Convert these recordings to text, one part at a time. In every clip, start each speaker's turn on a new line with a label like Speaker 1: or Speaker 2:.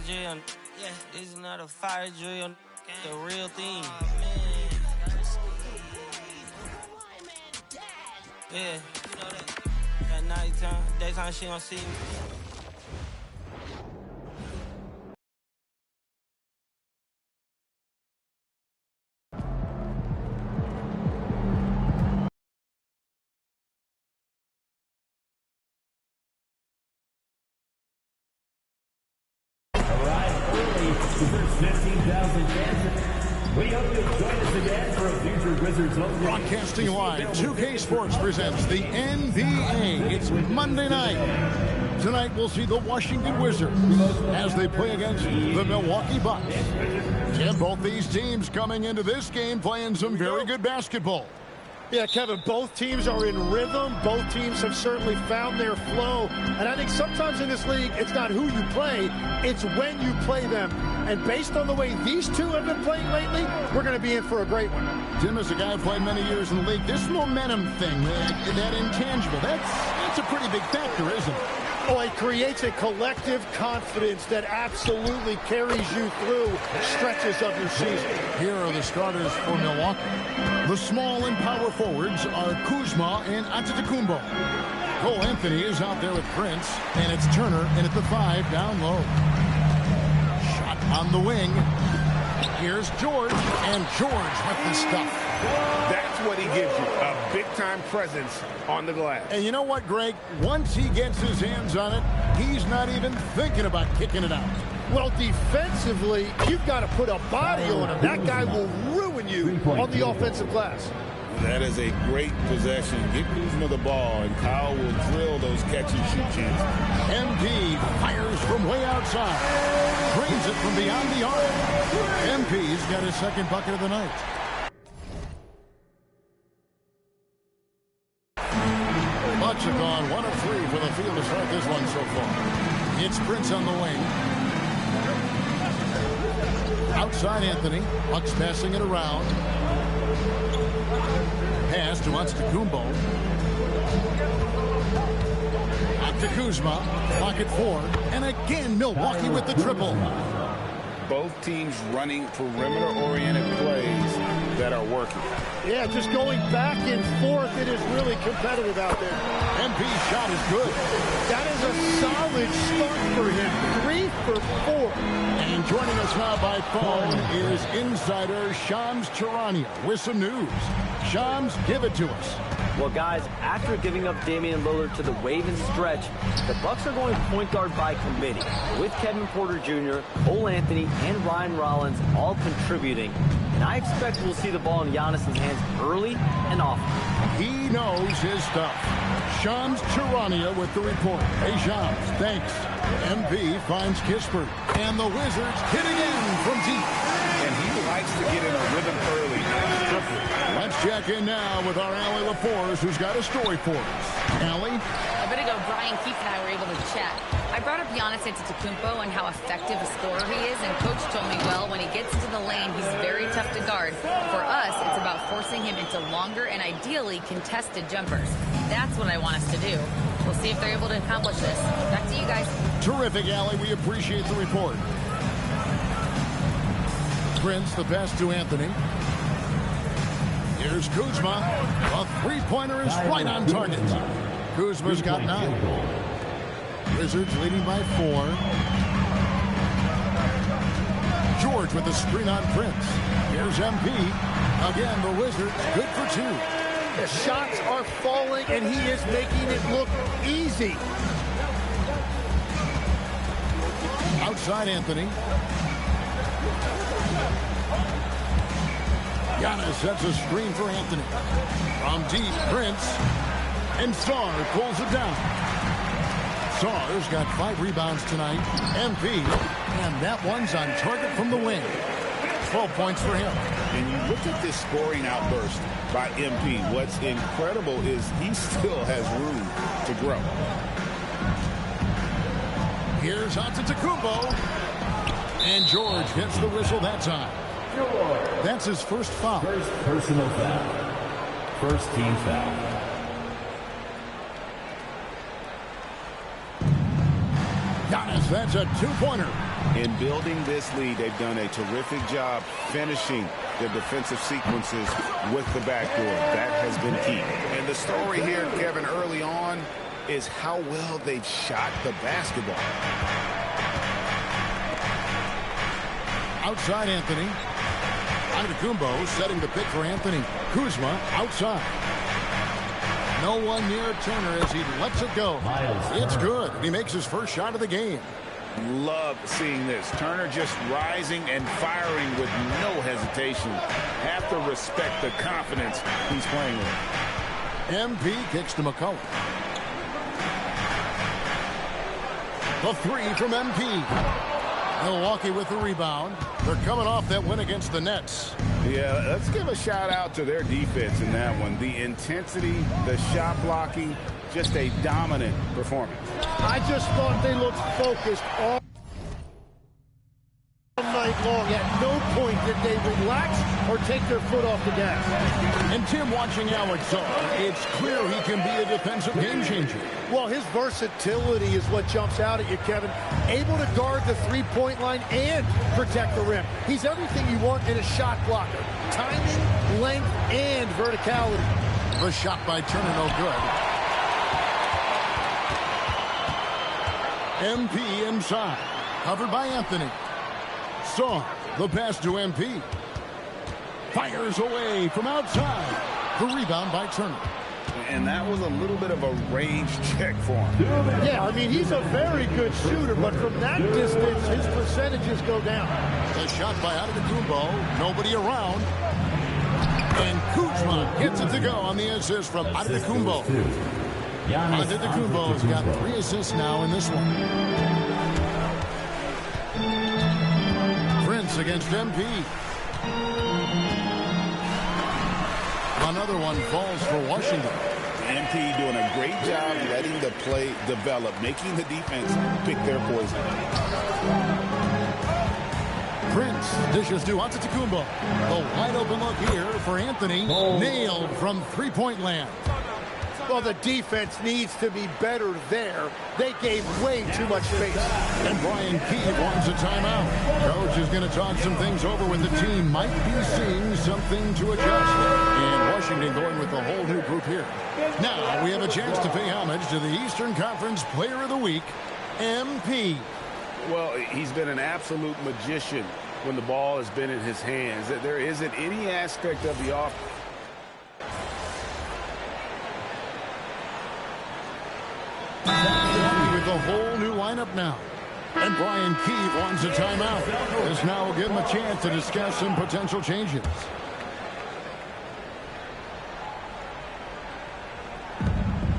Speaker 1: drill. Yeah, this is not a fire drill. The real thing. Yeah, you know that. At nighttime, daytime she don't see me.
Speaker 2: The first 15,000 fans. We hope you'll join us again for a future Wizards home game.
Speaker 3: Broadcasting live, 2K Sports presents the NBA. It's Monday night. Tonight we'll see the Washington Wizards as they play against the Milwaukee Bucks. And both these teams coming into this game playing some very good basketball.
Speaker 4: Yeah, Kevin, both teams are in rhythm. Both teams have certainly found their flow. And I think sometimes in this league, it's not who you play, it's when you play them. And based on the way these two have been playing lately, we're going to be in for a great one.
Speaker 3: Tim, as a guy who played many years in the league, this momentum thing, that intangible, that's a pretty big factor, isn't it?
Speaker 4: Oh, it creates a collective confidence that absolutely carries you through stretches of your season.
Speaker 3: Here are the starters for Milwaukee. The small and power forwards are Kuzma and Antetokounmpo. Cole Anthony is out there with Prince, and it's Turner in at the 5 down low. Shot on the wing. Here's George, and George with the stuff.
Speaker 5: That's what he gives you, a big-time presence on the glass.
Speaker 3: And you know what, Greg? Once he gets his hands on it, he's not even thinking about kicking it out.
Speaker 4: Well, defensively, you've got to put a body on him. That guy will ruin you on the offensive glass.
Speaker 5: That is a great possession. Get Kuzma the ball, and Kyle will drill those catch-and-shoot chances.
Speaker 3: MP fires from way outside. Drains it from beyond the arc. MP's got his second bucket of the night. Bucks have gone 1 of 3 for the field to start this one so far. It's Prince on the wing. Outside Anthony. Bucks passing it around. Pass to Antetokounmpo. Out to Kuzma. Pocket 4. And again, Milwaukee with the triple.
Speaker 5: Both teams running perimeter-oriented plays that are working.
Speaker 4: Yeah, just going back and forth. It is really competitive out there.
Speaker 3: MP's shot is good.
Speaker 4: That is a solid start for him. 3 for 4.
Speaker 3: And joining us now by phone is insider Shams Charania with some news. Shams, give it to us.
Speaker 6: Well, guys, after giving up Damian Lillard to the wave and stretch, the Bucks are going point guard by committee, with Kevin Porter Jr., Cole Anthony, and Ryan Rollins all contributing. And I expect we'll see the ball in Giannis's hands early and often.
Speaker 3: He knows his stuff. Shams Charania with the report. Hey, Shams, thanks. MP finds Kispert. And the Wizards hit again from deep.
Speaker 5: And he likes to get in a rhythm early.
Speaker 3: Let's check in now with our Allie LaForce, who's got a story for us. Allie?
Speaker 7: A bit ago, Brian Keefe and I were able to chat. I brought up Giannis Antetokounmpo and how effective a scorer he is, and Coach told me, well, when he gets into the lane, he's very tough to guard. For us, it's about forcing him into longer and ideally contested jumpers. That's what I want us to do. We'll see if they're able to accomplish this. Back to you guys.
Speaker 3: Terrific, Allie. We appreciate the report. Prince, the pass to Anthony. Here's Kuzma. A three-pointer is right on target. Kuzma's got 9. Wizards leading by 4. George with the screen on Prince. Here's MP. Again, the Wizards good for 2.
Speaker 4: The shots are falling, and he is making it look easy.
Speaker 3: Outside Anthony. Giannis sets a screen for Anthony. From deep, Prince. And Sarr pulls it down. Sarr's got 5 rebounds tonight. MP. And that one's on target from the wing. 12 points for him.
Speaker 5: And you look at this scoring outburst by MP. What's incredible is he still has room to grow.
Speaker 3: Here's Antetokounmpo. And George hits the whistle that time. That's his first foul.
Speaker 2: First personal foul. First team foul.
Speaker 3: Giannis, that's a 2-pointer.
Speaker 5: In building this lead, they've done a terrific job finishing their defensive sequences with the backdoor. That has been key. And the story here, Kevin, early on is how well they've shot the basketball.
Speaker 3: Outside Anthony. Antetokounmpo setting the pick for Anthony. Kuzma outside. No one near Turner as he lets it go. It's good. He makes his first shot of the game.
Speaker 5: Love seeing this. Turner just rising and firing with no hesitation. Have to respect the confidence he's playing with.
Speaker 3: MP kicks to McCullough. The three from MP. Milwaukee with the rebound. They're coming off that win against the Nets.
Speaker 5: Yeah, let's give a shout out to their defense in that one. The intensity, the shot blocking, just a dominant performance.
Speaker 4: I just thought they looked focused all night long. At no point did they relax or take their foot off the gas.
Speaker 3: And Tim, watching Alex on, it's clear he can be a defensive game changer.
Speaker 4: Well, his versatility is what jumps out at you, Kevin. Able to guard the three-point line and protect the rim. He's everything you want in a shot blocker. Timing, length, and verticality.
Speaker 3: The shot by Turner, no good. MP inside. Covered by Anthony. Saw the pass to MP. Fires away from outside. The rebound by Turner.
Speaker 5: And that was a little bit of a range check for him.
Speaker 4: Yeah, I mean, he's a very good shooter, but from that distance, his percentages go down.
Speaker 3: The shot by Antetokounmpo. Nobody around. And Kuzma gets it to go on the assist from Antetokounmpo. Antetokounmpo has got 3 assists now in this one. Prince against MP. Another one falls for Washington.
Speaker 5: MP doing a great job letting the play develop, making the defense pick their poison.
Speaker 3: Prince dishes to Antetokounmpo. The wide open look here for Anthony. Nailed from three-point land.
Speaker 4: Well, the defense needs to be better there. They gave way too much space.
Speaker 3: And Brian Keefe wants a timeout. Coach is going to talk some things over with the team. Might be seeing something to adjust. And Washington going with the whole new group here. Now we have a chance to pay homage to the Eastern Conference Player of the Week, MP.
Speaker 5: Well, he's been an absolute magician when the ball has been in his hands. There isn't any aspect of the offense.
Speaker 3: With a whole new lineup now. And Brian Keefe wants a timeout. This now will give him a chance to discuss some potential changes.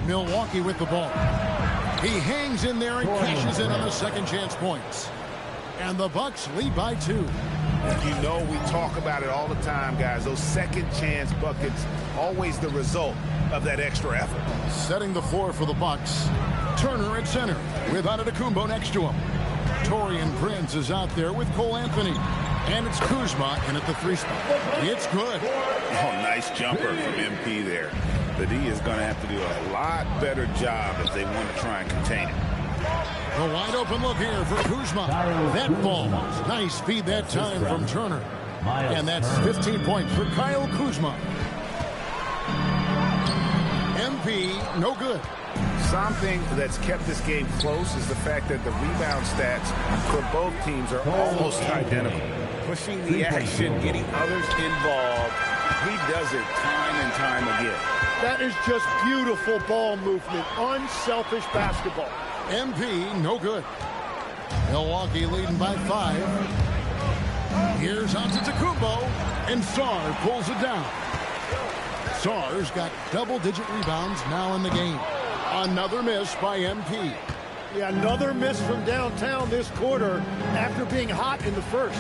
Speaker 3: Milwaukee with the ball. He hangs in there and cashes in on the second chance points. And the Bucks lead by 2.
Speaker 5: You know, we talk about it all the time, guys. Those second chance buckets, always the result of that extra effort.
Speaker 3: Setting the floor for the Bucks. Turner at center with Antetokounmpo next to him. Taurean Prince is out there with Cole Anthony. And it's Kuzma in at the 3 spot. It's good.
Speaker 5: Oh, nice jumper from MP there. The D is going to have to do a lot better job if they want to try and contain it.
Speaker 3: A wide open look here for Kuzma. That ball. Nice feed that time from Turner. And that's 15 points for Kyle Kuzma. MP, no good.
Speaker 5: Something that's kept this game close is the fact that the rebound stats for both teams are almost identical. Pushing the action, getting others involved. He does it time and time again.
Speaker 4: That is just beautiful ball movement. Unselfish basketball.
Speaker 3: MP, no good. Milwaukee leading by 5. Here's Antetokounmpo, and Sarr pulls it down. Sarr's got double-digit rebounds now in the game. Another miss by MP.
Speaker 4: Yeah, another miss from downtown this quarter after being hot in the first.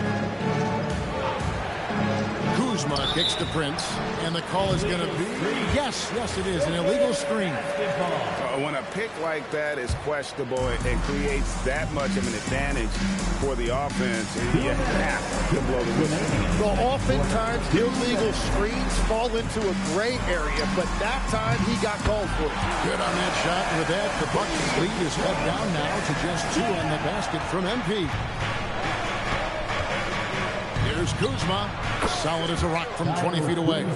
Speaker 3: Kuzma kicks to Prince, and the call is going to be, yes, it is, an illegal screen.
Speaker 5: When a pick like that is questionable and creates that much of an advantage for the offense, you have to blow the whistle.
Speaker 4: Well, oftentimes illegal screens fall into a gray area, but that time he got called for it.
Speaker 3: Good on that shot. With that, the Bucks lead is cut down now to just 2 on the basket from MP. Here's Kuzma. Solid as a rock from 20 feet away.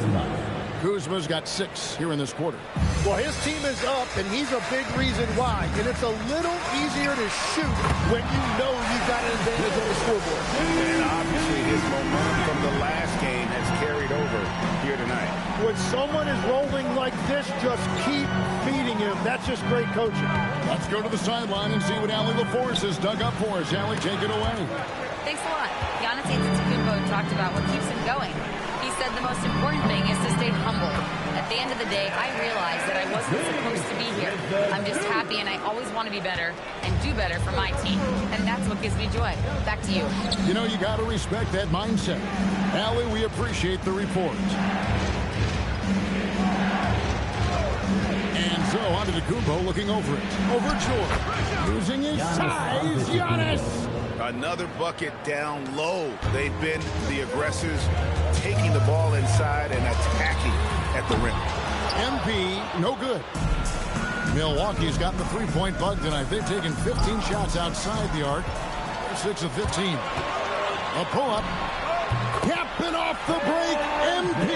Speaker 3: Kuzma's got 6 here in this quarter.
Speaker 4: Well, his team is up, and he's a big reason why. And it's a little easier to shoot when you know you've got an advantage on the scoreboard.
Speaker 5: And obviously his momentum from the last game has carried over here tonight.
Speaker 4: When someone is rolling like this, just keep feeding him. That's just great coaching.
Speaker 3: Let's go to the sideline and see what Allie LaForce has dug up for us. Allie, take it away.
Speaker 7: Thanks a lot. Giannis Antetokounmpo talked about what keeps him going. He said the most important thing is to stay humble. At the end of the day, I realized that I wasn't supposed to be here. I'm just happy, and I always want to be better and do better for my team. And that's what gives me joy. Back to you.
Speaker 3: You know, you got to respect that mindset. Allie, we appreciate the report. And so, Antetokounmpo looking over it. Over George. Using his size, Giannis.
Speaker 5: Another bucket down low. They've been the aggressors, taking the ball inside and attacking at the rim.
Speaker 3: MP, no good. Milwaukee's got the three-point bug tonight. They've taken 15 shots outside the arc. They're 6 of 15. A pull-up. Capping off the break, MP.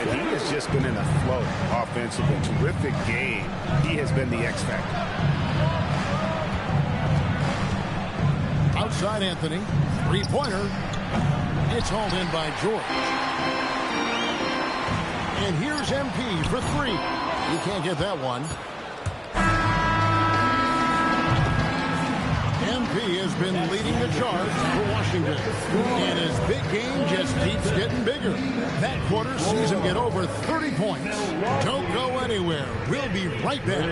Speaker 5: And he has just been in a flow offensively. Terrific game. He has been the X factor.
Speaker 3: Outside Anthony. Three-pointer. It's hauled in by George. And here's MP for 3. You can't get that one. MP has been leading the charge for Washington. And his big game just keeps getting bigger. That quarter sees him get over 30 points. Don't go anywhere. We'll be right back.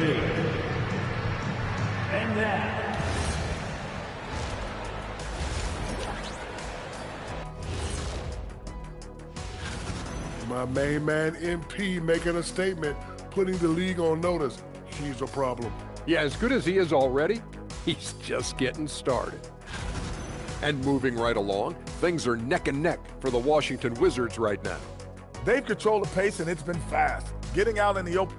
Speaker 2: And now,
Speaker 8: my main man, MP, making a statement, putting the league on notice. He's a problem.
Speaker 9: Yeah, as good as he is already, he's just getting started. And moving right along, things are neck and neck for the Washington Wizards right now.
Speaker 10: They've controlled the pace, and it's been fast. Getting out in the open.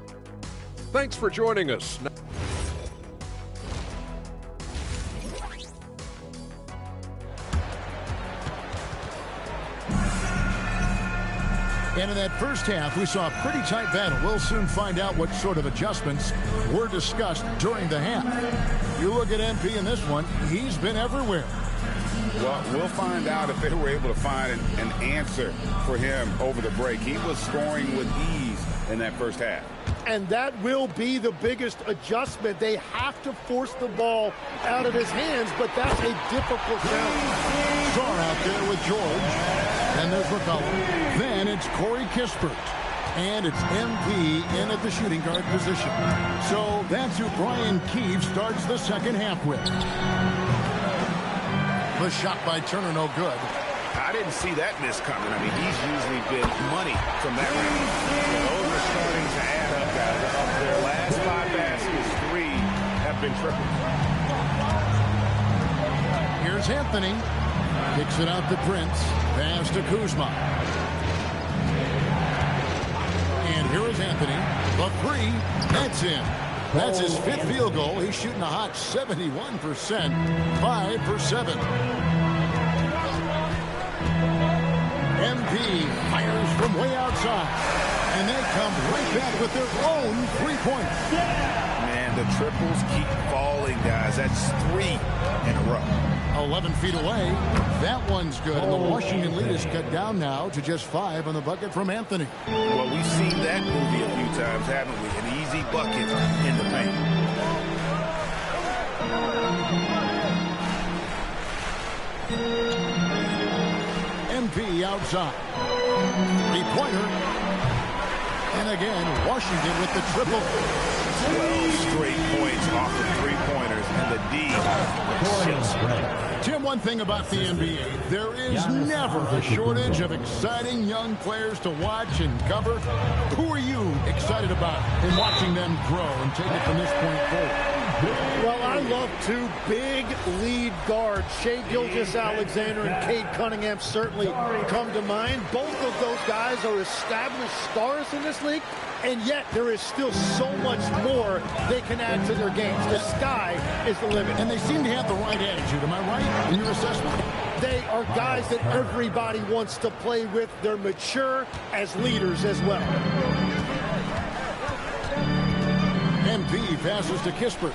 Speaker 9: Thanks for joining us.
Speaker 3: And in that first half, we saw a pretty tight battle. We'll soon find out what sort of adjustments were discussed during the half. You look at MP in this one, he's been everywhere.
Speaker 5: Well, we'll find out if they were able to find an answer for him over the break. He was scoring with ease in that first half.
Speaker 4: And that will be the biggest adjustment. They have to force the ball out of his hands, but that's a difficult challenge.
Speaker 3: Star out there with George. And there's McCollum. Then it's Corey Kispert. And it's MP in at the shooting guard position. So that's who Brian Keefe starts the second half with. The shot by Turner, no good.
Speaker 5: I didn't see that miss coming. I mean, he's usually been money from that range. Those are starting to add up, guys. Of their last 5 baskets, 3 have been triples.
Speaker 3: Here's Anthony. Kicks it out to Prince. Pass to Kuzma. And here is Anthony. The 3. That's in. That's his 5th field goal. He's shooting a hot 71%. 5 for 7. MP fires from way outside. And they come right back with their own 3-pointer.
Speaker 5: Man, the triples keep falling, guys. That's 3 in a row.
Speaker 3: 11 feet away. That one's good. And the Washington lead is cut down now to just 5 on the bucket from Anthony.
Speaker 5: Well, we've seen that movie a few times, haven't we? An easy bucket in the paint.
Speaker 3: MP outside. 3-pointer. And again, Washington with the triple.
Speaker 5: 12 straight points off of 3-pointers, and the D shifts.
Speaker 3: Tim, one thing about the NBA, there is never a shortage of exciting young players to watch and cover. Who are you excited about in watching them grow and take it from this point forward?
Speaker 4: Well, I love 2 big lead guards. Shai Gilgeous-Alexander and Cade Cunningham certainly come to mind. Both of those guys are established stars in this league, and yet there is still so much more they can add to their games. The sky is the limit.
Speaker 3: And they seem to have the right attitude. Am I right in your assessment?
Speaker 4: They are guys that everybody wants to play with. They're mature as leaders as well.
Speaker 3: MP passes to Kispert.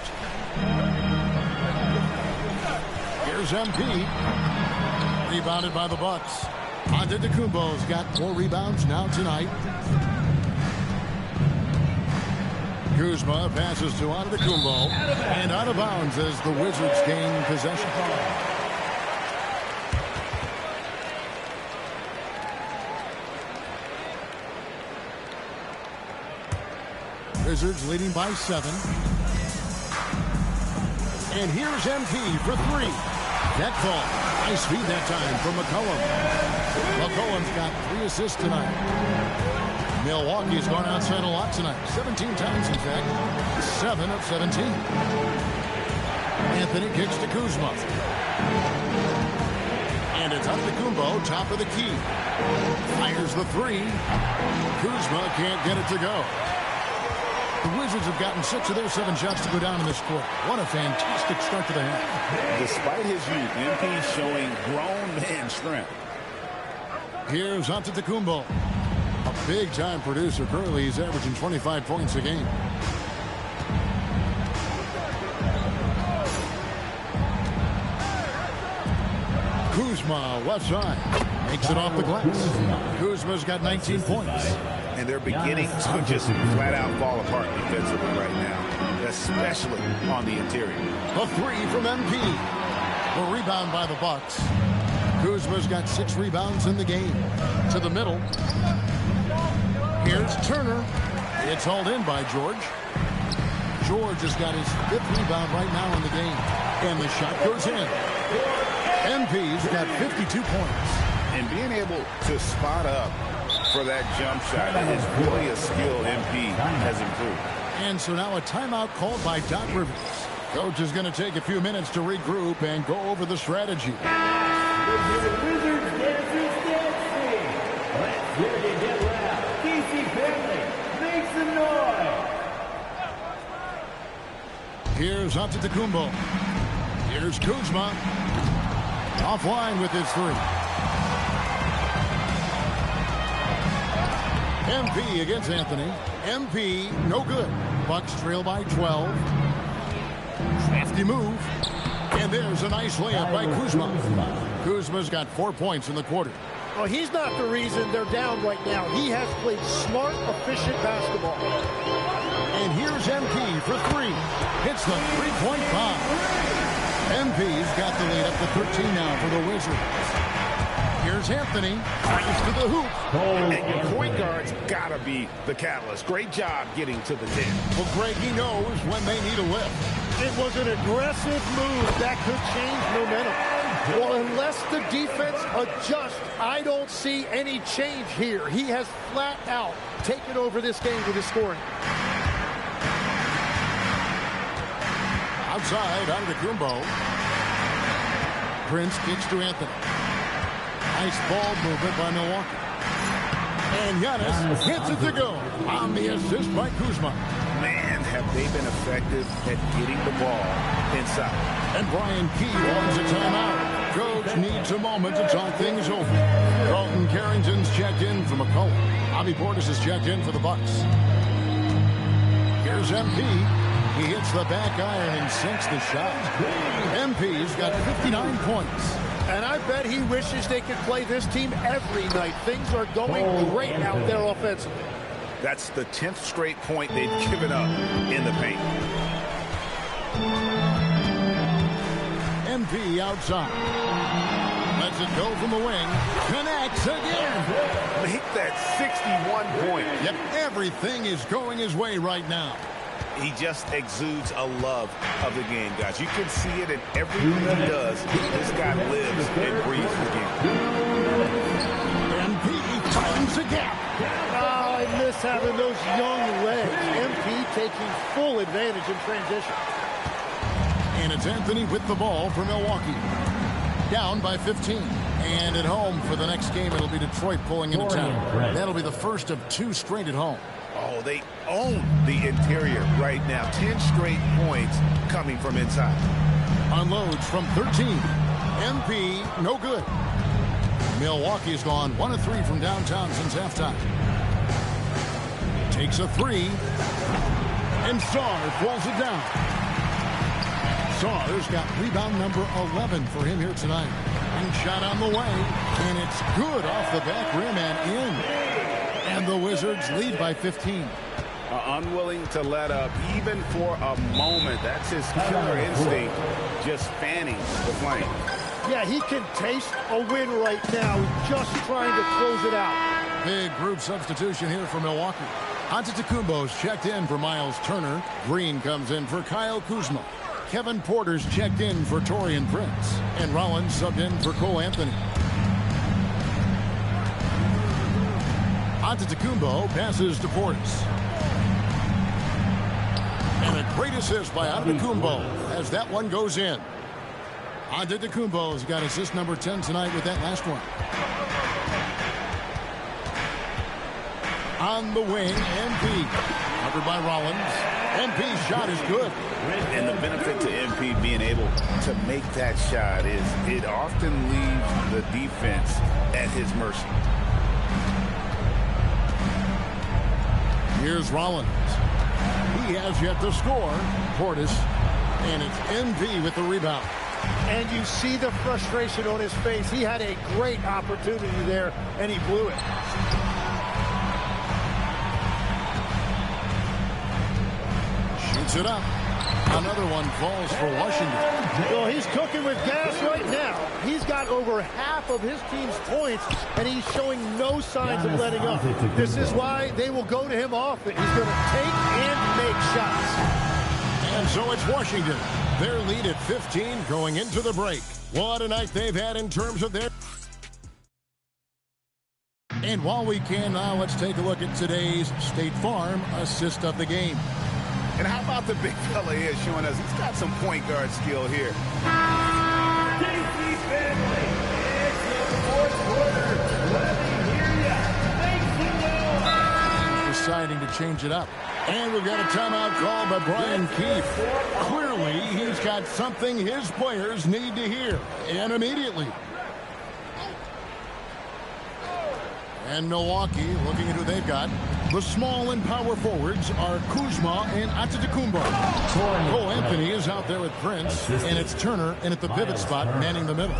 Speaker 3: Here's MP. Rebounded by the Bucks. Antetokounmpo's got 4 rebounds now tonight. Kuzma passes to Antetokounmpo. And out of bounds as the Wizards gain possession. Wizards leading by 7. And here's MP for 3. That ball. Nice feed that time from McCollum. McCollum's got 3 assists tonight. Milwaukee's gone outside a lot tonight. 17 times, in fact. 7 of 17. Anthony kicks to Kuzma. And it's Antetokounmpo, top of the key. Fires the 3. Kuzma can't get it to go. The Wizards have gotten 6 of their 7 shots to go down in this quarter. What a fantastic start to the half.
Speaker 5: Despite his youth, MP showing grown man strength.
Speaker 3: Here's Antetokounmpo. A big-time producer. Currently, he's averaging 25 points a game. Kuzma, left side. Makes it off the glass. Kuzma's got 19 points.
Speaker 5: And they're beginning to just flat-out fall apart defensively right now, especially on the interior.
Speaker 3: A 3 from MP. The rebound by the Bucks. Kuzma's got 6 rebounds in the game. To the middle. Here's Turner. It's hauled in by George. George has got his 5th rebound right now in the game. And the shot goes in. MP's got 52 points.
Speaker 5: And being able to spot up for that jump shot is really a skill MP has improved.
Speaker 3: And so now a timeout called by Doc Rivers. Coach is going to take a few minutes to regroup and go over the strategy.
Speaker 2: Wizards dancing. Let's hear you get loud. DC family, make some noise.
Speaker 3: Here's Antetokounmpo. Here's Kuzma. Offline with his 3. MP against Anthony. MP, no good. Bucks trail by 12. Crafty move. And there's a nice layup by Kuzma. Kuzma's got 4 points in the quarter.
Speaker 4: Well, he's not the reason they're down right now. He has played smart, efficient basketball.
Speaker 3: And here's MP for 3. Hits the 3-point bomb. MP's got the lead up to 13 now for the Wizards. Here's Anthony. Drives to the hoop.
Speaker 5: And your point guard's got to be the catalyst. Great job getting to the net.
Speaker 3: Well, Greg, he knows when they need a lift.
Speaker 4: It was an aggressive move that could change momentum. Well, unless the defense adjusts, I don't see any change here. He has flat out taken over this game with his scoring.
Speaker 3: Outside, Antetokounmpo. Prince kicks to Anthony. Nice ball movement by Milwaukee. And Giannis hits it to go on the assist by Kuzma.
Speaker 5: Man, have they been effective at getting the ball inside.
Speaker 3: And Brian Key wants a timeout. Coach needs a moment to talk things over. Carlton Carrington's checked in for McCollum. Bobby Portis has checked in for the Bucks. Here's MP. He hits the back iron and sinks the shot. MP's got 59 points.
Speaker 4: And I bet he wishes they could play this team every night. Things are going great out there offensively.
Speaker 5: That's the 10th straight point they've given up in the paint.
Speaker 3: MP outside. Lets it go from the wing. Connects again.
Speaker 5: Make that 61 point.
Speaker 3: Yep, everything is going his way right now.
Speaker 5: He just exudes a love of the game, guys. You can see it in everything he does. This guy lives and breathes the game.
Speaker 3: MP finds the gap.
Speaker 4: Oh, I miss having those young legs. MP taking full advantage in transition.
Speaker 3: And it's Anthony with the ball for Milwaukee. Down by 15. And at home for the next game, it'll be Detroit pulling into town. That'll be the first of 2 straight at home.
Speaker 5: Oh, they own the interior right now. 10 straight points coming from inside.
Speaker 3: Unloads from 13. MP, no good. Milwaukee's gone 1 of 3 from downtown since halftime. Takes a 3. And Sarr pulls it down. Sarr's got rebound number 11 for him here tonight. And shot on the way. And it's good off the back rim and in. And the Wizards lead by 15.
Speaker 5: Unwilling to let up even for a moment. That's his killer instinct, just fanning the flame.
Speaker 4: Yeah, he can taste a win right now. He's just trying to close it out.
Speaker 3: Big group substitution here for Milwaukee. Antetokounmpo's checked in for Miles Turner. Green comes in for Kyle Kuzma. Kevin Porter's checked in for Taurean Prince. And Rollins subbed in for Cole Anthony. Antetokounmpo passes to Portis. And a great assist by Antetokounmpo as that one goes in. Antetokounmpo's got assist number 10 tonight with that last one. On the wing, MP. Covered by Rollins. MP's shot is good.
Speaker 5: And the benefit to MP being able to make that shot is it often leaves the defense at his mercy.
Speaker 3: Here's Rollins. He has yet to score. Portis. And it's MP with the rebound.
Speaker 4: And you see the frustration on his face. He had a great opportunity there, and he blew it.
Speaker 3: Shoots it up. Another one falls for Washington.
Speaker 4: Well, he's cooking with gas right now. He's got over half of his team's points, and he's showing no signs of letting up. This is why they will go to him often. He's going to take and make shots.
Speaker 3: And so it's Washington. Their lead at 15 going into the break. What a night they've had in terms of their... And while we can now, let's take a look at today's State Farm assist of the game.
Speaker 5: And how about the big fella here showing us he's got some point guard skill here.
Speaker 3: Deciding to change it up. And we've got a timeout called by Brian Keefe. Clearly, he's got something his players need to hear, and immediately. And Milwaukee, looking at who they've got. The small and power forwards are Kuzma and Antetokounmpo. Cole Anthony is out there with Prince, and it's Turner in at the pivot spot, manning the middle.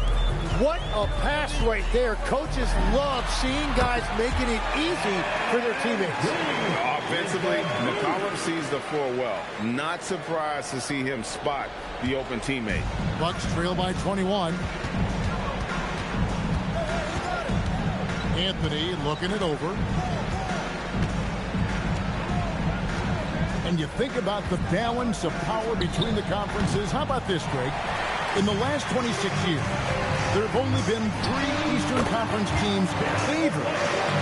Speaker 4: What a pass right there. Coaches love seeing guys making it easy for their teammates.
Speaker 5: Offensively, McCollum sees the floor well. Not surprised to see him spot the open teammate.
Speaker 3: Bucks trail by 21. Anthony looking it over. And you think about the balance of power between the conferences. How about this, Greg? In the last 26 years, there have only been 3 Eastern Conference teams favored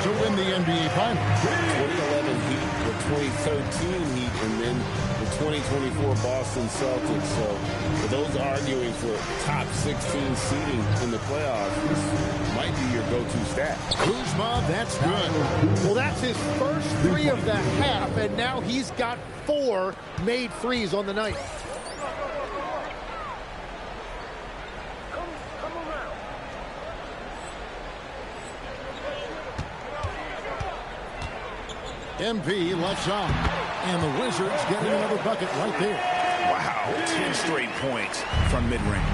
Speaker 3: to win the NBA Finals.
Speaker 11: 2011 Heat, the 2013 Heat, and then the 2024 Boston Celtics. So for those arguing for top 16 seeding in the playoffs, this might be your go-to stat.
Speaker 3: Kuzma, that's good.
Speaker 4: Well, that's his first 3 of the half, and now he's got 4 made threes on the night.
Speaker 3: MP left side. And the Wizards getting another bucket right there.
Speaker 5: Wow, 10 straight points from mid-range.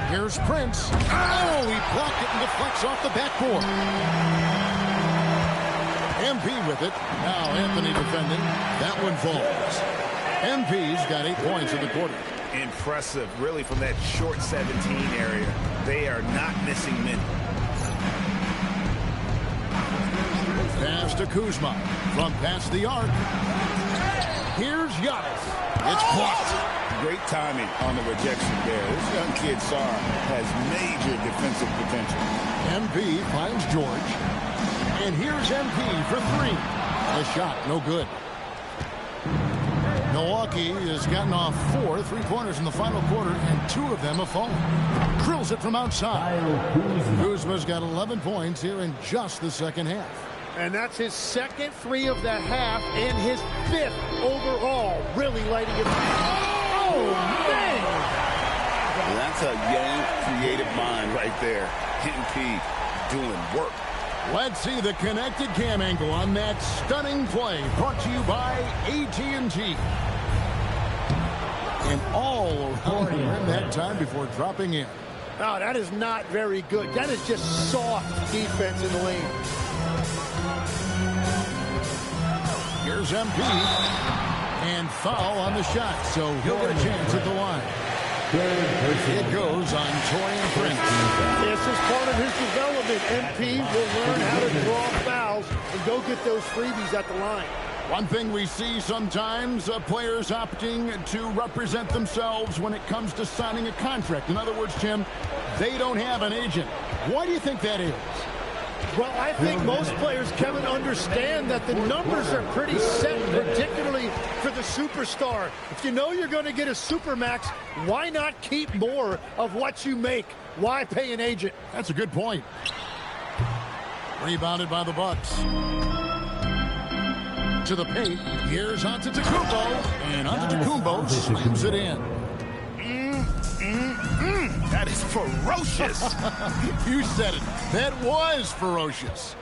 Speaker 3: Here's Prince. Oh, he blocked it and deflects off the backboard. MP with it. Now Anthony defending. That one falls. MP's got 8 points in the quarter.
Speaker 5: Impressive, really, from that short 17 area. They are not missing many.
Speaker 3: Pass to Kuzma from past the arc. Here's Giannis. It's blocked.
Speaker 5: Great timing on the rejection there. This young kid, Sarr, has major defensive potential.
Speaker 3: MP finds George. And here's MP for 3. The shot, no good. Milwaukee has gotten off 4 3-pointers in the final quarter, and 2 of them have fallen. Drills it from outside. Kuzma's got 11 points here in just the second half.
Speaker 4: And that's his second 3 of the half and his 5th overall. Really lighting it up. Oh, man!
Speaker 11: And that's a young, creative
Speaker 5: redefined right there. MP doing work.
Speaker 3: Let's see the connected cam angle on that stunning play, brought to you by AT&T. And all around the rim that time before dropping in.
Speaker 4: Oh, that is not very good. That is just soft defense in the lane.
Speaker 3: Here's MP. And foul on the shot, so he'll get a chance at the line. It goes on Torian Prince.
Speaker 4: This is part of his development. MP will learn how to draw fouls and go get those freebies at the line.
Speaker 3: One thing we see sometimes, players opting to represent themselves when it comes to signing a contract. In other words, Tim, they don't have an agent. Why do you think that is?
Speaker 4: Well, I think most players, Kevin, understand that the numbers are pretty set, particularly for the superstar. If you know you're going to get a supermax, why not keep more of what you make? Why pay an agent?
Speaker 3: That's a good point. Rebounded by the Bucks. To the paint. Here's Antetokounmpo. And Antetokounmpo slams it in.
Speaker 5: That is ferocious.
Speaker 3: You said it. That was ferocious.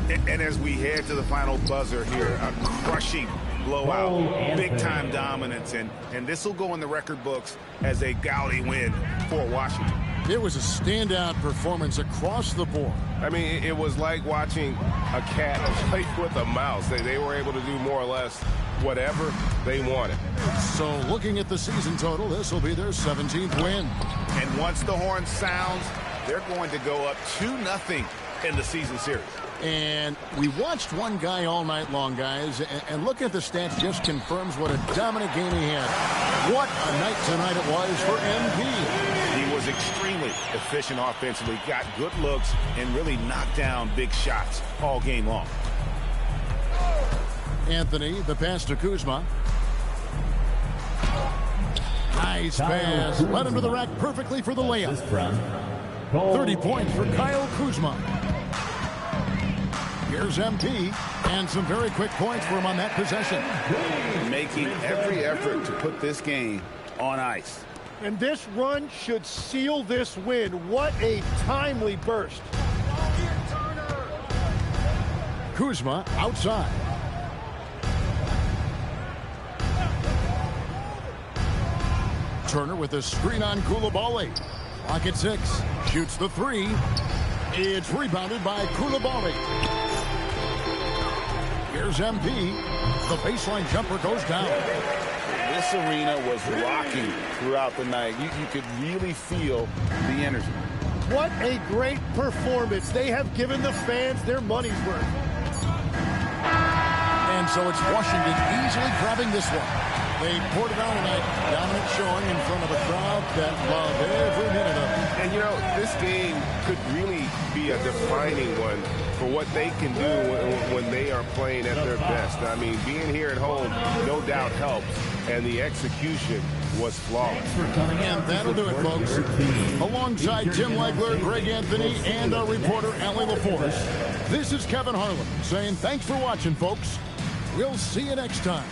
Speaker 5: And as we head to the final buzzer here, a crushing blowout, big-time dominance, and this will go in the record books as a gaudy win for Washington.
Speaker 3: It was a standout performance across the board.
Speaker 12: I mean, it was like watching a cat play with a mouse. They were able to do more or less whatever they wanted.
Speaker 3: So looking at the season total, this will be their 17th win.
Speaker 5: And once the horn sounds, they're going to go up 2-0 in the season series.
Speaker 3: And we watched one guy all night long, guys, and looking at the stats just confirms what a dominant game he had. What a night tonight it was for MP.
Speaker 5: He was extremely efficient offensively, got good looks, and really knocked down big shots all game long.
Speaker 3: Anthony, the pass to Kuzma. Nice pass. Led him to the rack perfectly for the layup. 30 points for Kyle Kuzma. Here's MP, and some very quick points for him on that possession.
Speaker 5: Making every effort to put this game on ice.
Speaker 4: And this run should seal this win. What a timely burst.
Speaker 3: Kuzma outside. Turner with a screen on Koulibaly. Clock at 6. Shoots the 3. It's rebounded by Koulibaly. Here's MP. The baseline jumper goes down.
Speaker 5: This arena was rocking throughout the night. You could really feel the energy.
Speaker 4: What a great performance. They have given the fans their money's worth.
Speaker 3: And so it's Washington easily grabbing this one. They poured it on tonight. Dominant showing in front of a crowd that loved every minute of it.
Speaker 12: And, you know, this game could really be a defining one for what they can do when they are playing at their best. I mean, being here at home no doubt helps, and the execution was flawless.
Speaker 3: And that'll do it, folks. Alongside Tim Legler, Greg Anthony, and our reporter, Allie LaForce, this is Kevin Harlan saying thanks for watching, folks. We'll see you next time.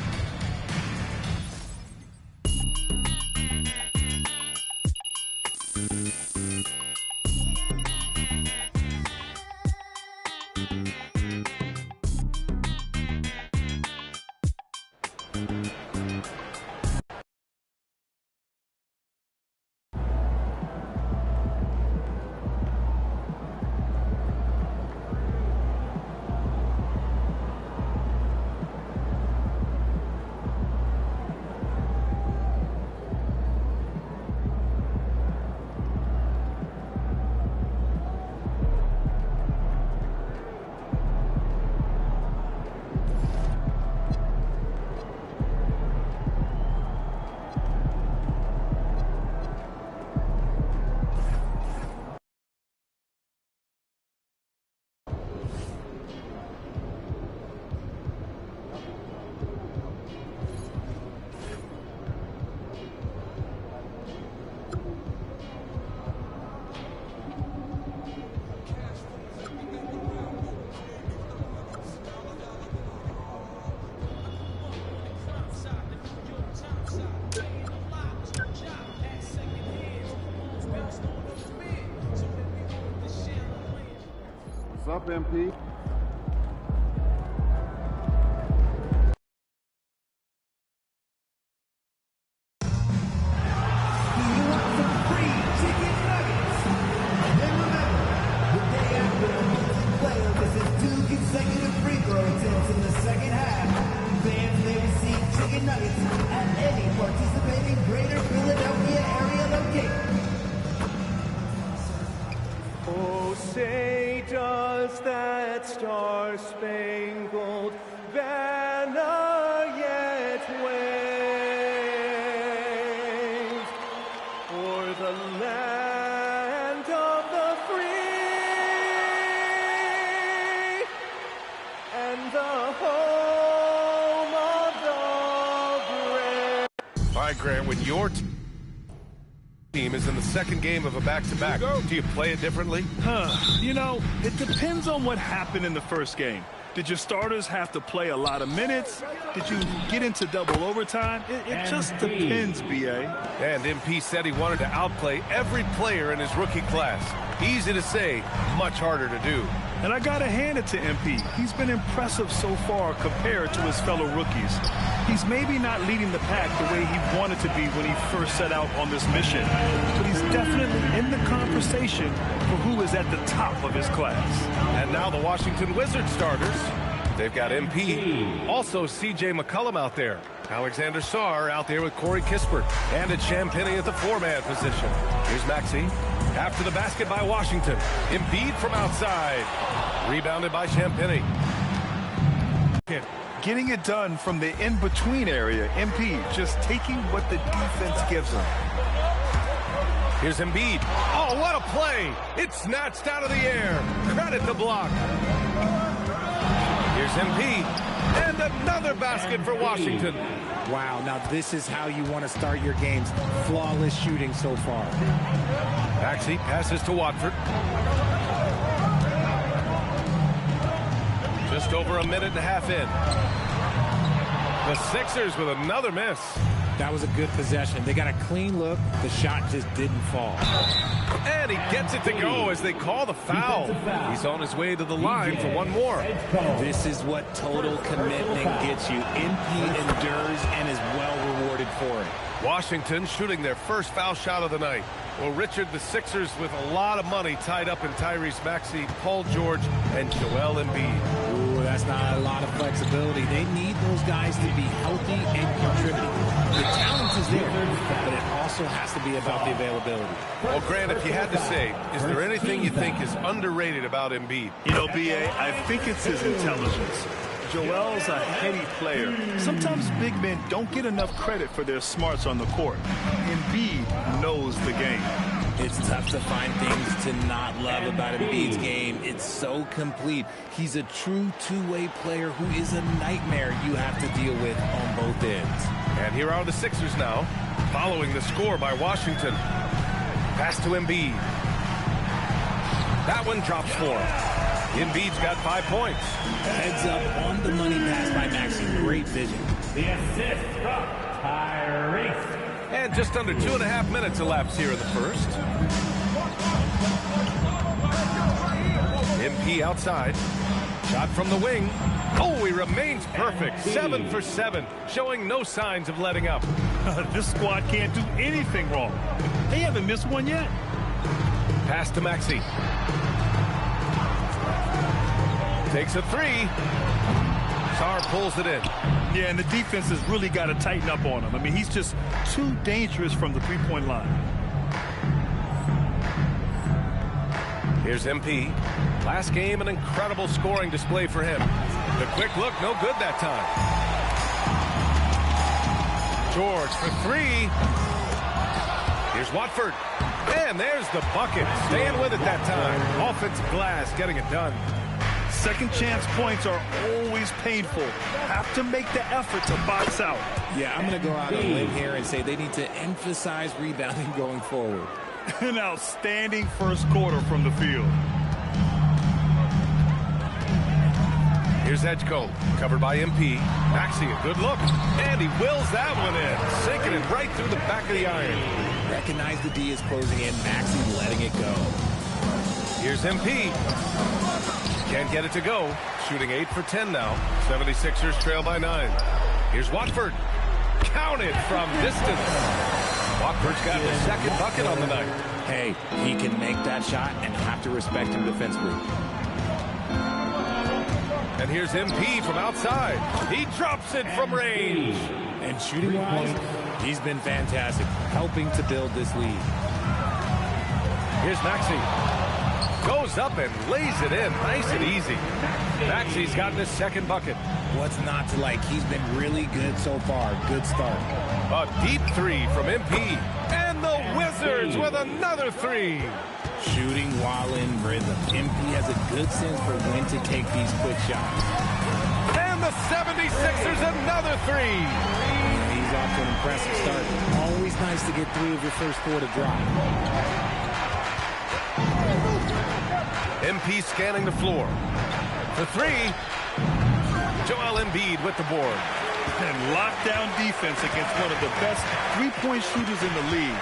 Speaker 13: up, MP?
Speaker 14: Consecutive free throw attempts in the second half. Fans may receive chicken nuggets at any participating Greater Philadelphia area location.
Speaker 15: Oh, say does that star-spangled banner yet wave o'er the land of the free and the home of the brave.
Speaker 12: All right, Grant, when your team is in the second game of a back-to-back, do you play it differently?
Speaker 16: You know, it depends on what happened in the first game. Did your starters have to play a lot of minutes? Did you get into double overtime? It just depends, B.A.
Speaker 12: And MP said he wanted to outplay every player in his rookie class. Easy to say, much harder to do.
Speaker 16: And I gotta hand it to MP. He's been impressive so far compared to his fellow rookies. He's maybe not leading the pack the way he wanted to be when he first set out on this mission, but he's definitely in the conversation for who is at the top of his class.
Speaker 12: And now the Washington Wizards starters. They've got MP, also C.J. McCollum out there. Alexander Sarr out there with Corey Kispert. And it's Champagnie at the four-man position. Here's Maxey. After the basket by Washington. Embiid from outside. Rebounded by Champagnie.
Speaker 16: Getting it done from the in-between area. MP just taking what the defense gives him.
Speaker 12: Here's Embiid. Oh, what a play! It's snatched out of the air. Credit the block. Here's MP. And another basket for Washington.
Speaker 17: Wow, now this is how you want to start your games. Flawless shooting so far.
Speaker 12: Maxey passes to Watford. Just over a minute and a half in. The Sixers with another miss.
Speaker 17: That was a good possession. They got a clean look. The shot just didn't fall.
Speaker 12: And he gets it to go as they call the foul. He's on his way to the line for one more.
Speaker 17: This is what total commitment gets you. MP endures and is well rewarded for it.
Speaker 12: Washington shooting their first foul shot of the night. Well, Richard, the Sixers with a lot of money tied up in Tyrese Maxey, Paul George, and Joel Embiid.
Speaker 17: Ooh, that's not a lot of flexibility. They need those guys to be healthy and contributing. The talent is there, but it also has to be about the availability.
Speaker 12: Well, Grant, if you had to say, is there anything you think is underrated about Embiid?
Speaker 16: You know, B.A., I think it's his intelligence. Joel's a heady player. Sometimes big men don't get enough credit for their smarts on the court. Embiid knows the game.
Speaker 17: It's tough to find things to not love about Embiid's game. It's so complete. He's a true two-way player who is a nightmare you have to deal with on both ends.
Speaker 12: And here are the Sixers now, following the score by Washington. Pass to Embiid. That one drops for him. Embiid's got 5 points.
Speaker 17: Heads up on the money pass by Maxey. Great vision.
Speaker 2: The assist from Tyrese.
Speaker 12: And just under 2.5 minutes elapsed here in the first. MP outside. Shot from the wing. Oh, he remains perfect. 7 for 7, showing no signs of letting up.
Speaker 16: This squad can't do anything wrong. They haven't missed one yet.
Speaker 12: Pass to Maxey. Takes a three. Sarr pulls it in.
Speaker 16: Yeah, and the defense has really got to tighten up on him. I mean, he's just too dangerous from the three-point line.
Speaker 12: Here's MP. Last game, an incredible scoring display for him. The quick look, no good that time. George for three. Here's Watford. And there's the bucket. Staying with it that time. Offensive glass getting it done.
Speaker 16: Second chance points are always painful. Have to make the effort to box out.
Speaker 17: Yeah, I'm going to go out on a limb here and say they need to emphasize rebounding going forward.
Speaker 16: An outstanding first quarter from the field.
Speaker 12: Here's Edgecombe, covered by MP. Maxey, a good look. And he wills that one in, sinking it right through the back of the iron.
Speaker 17: Recognize the D is closing in. Maxey letting it go.
Speaker 12: Here's MP. Can't get it to go. Shooting 8 for 10 now. 76ers trail by 9. Here's Watford. Counted from distance. Watford's got the second bucket on the night.
Speaker 17: Hey, he can make that shot and have to respect him defensively.
Speaker 12: And here's MP from outside. He drops it from range.
Speaker 17: And shooting-wise, he's been fantastic, helping to build this lead.
Speaker 12: Here's Maxey. Goes up and lays it in. Nice and easy. Maxey's gotten his second bucket.
Speaker 17: What's not to like? He's been really good so far. Good start.
Speaker 12: A deep three from MP. And the Wizards with another three.
Speaker 17: Shooting while in rhythm. MP has a good sense for when to take these quick shots.
Speaker 12: And the 76ers another three.
Speaker 17: He's off to an impressive start. Always nice to get 3 of your first 4 to drop.
Speaker 12: MP scanning the floor. For 3. Joel Embiid with the board.
Speaker 16: And lockdown defense against one of the best three-point shooters in the league.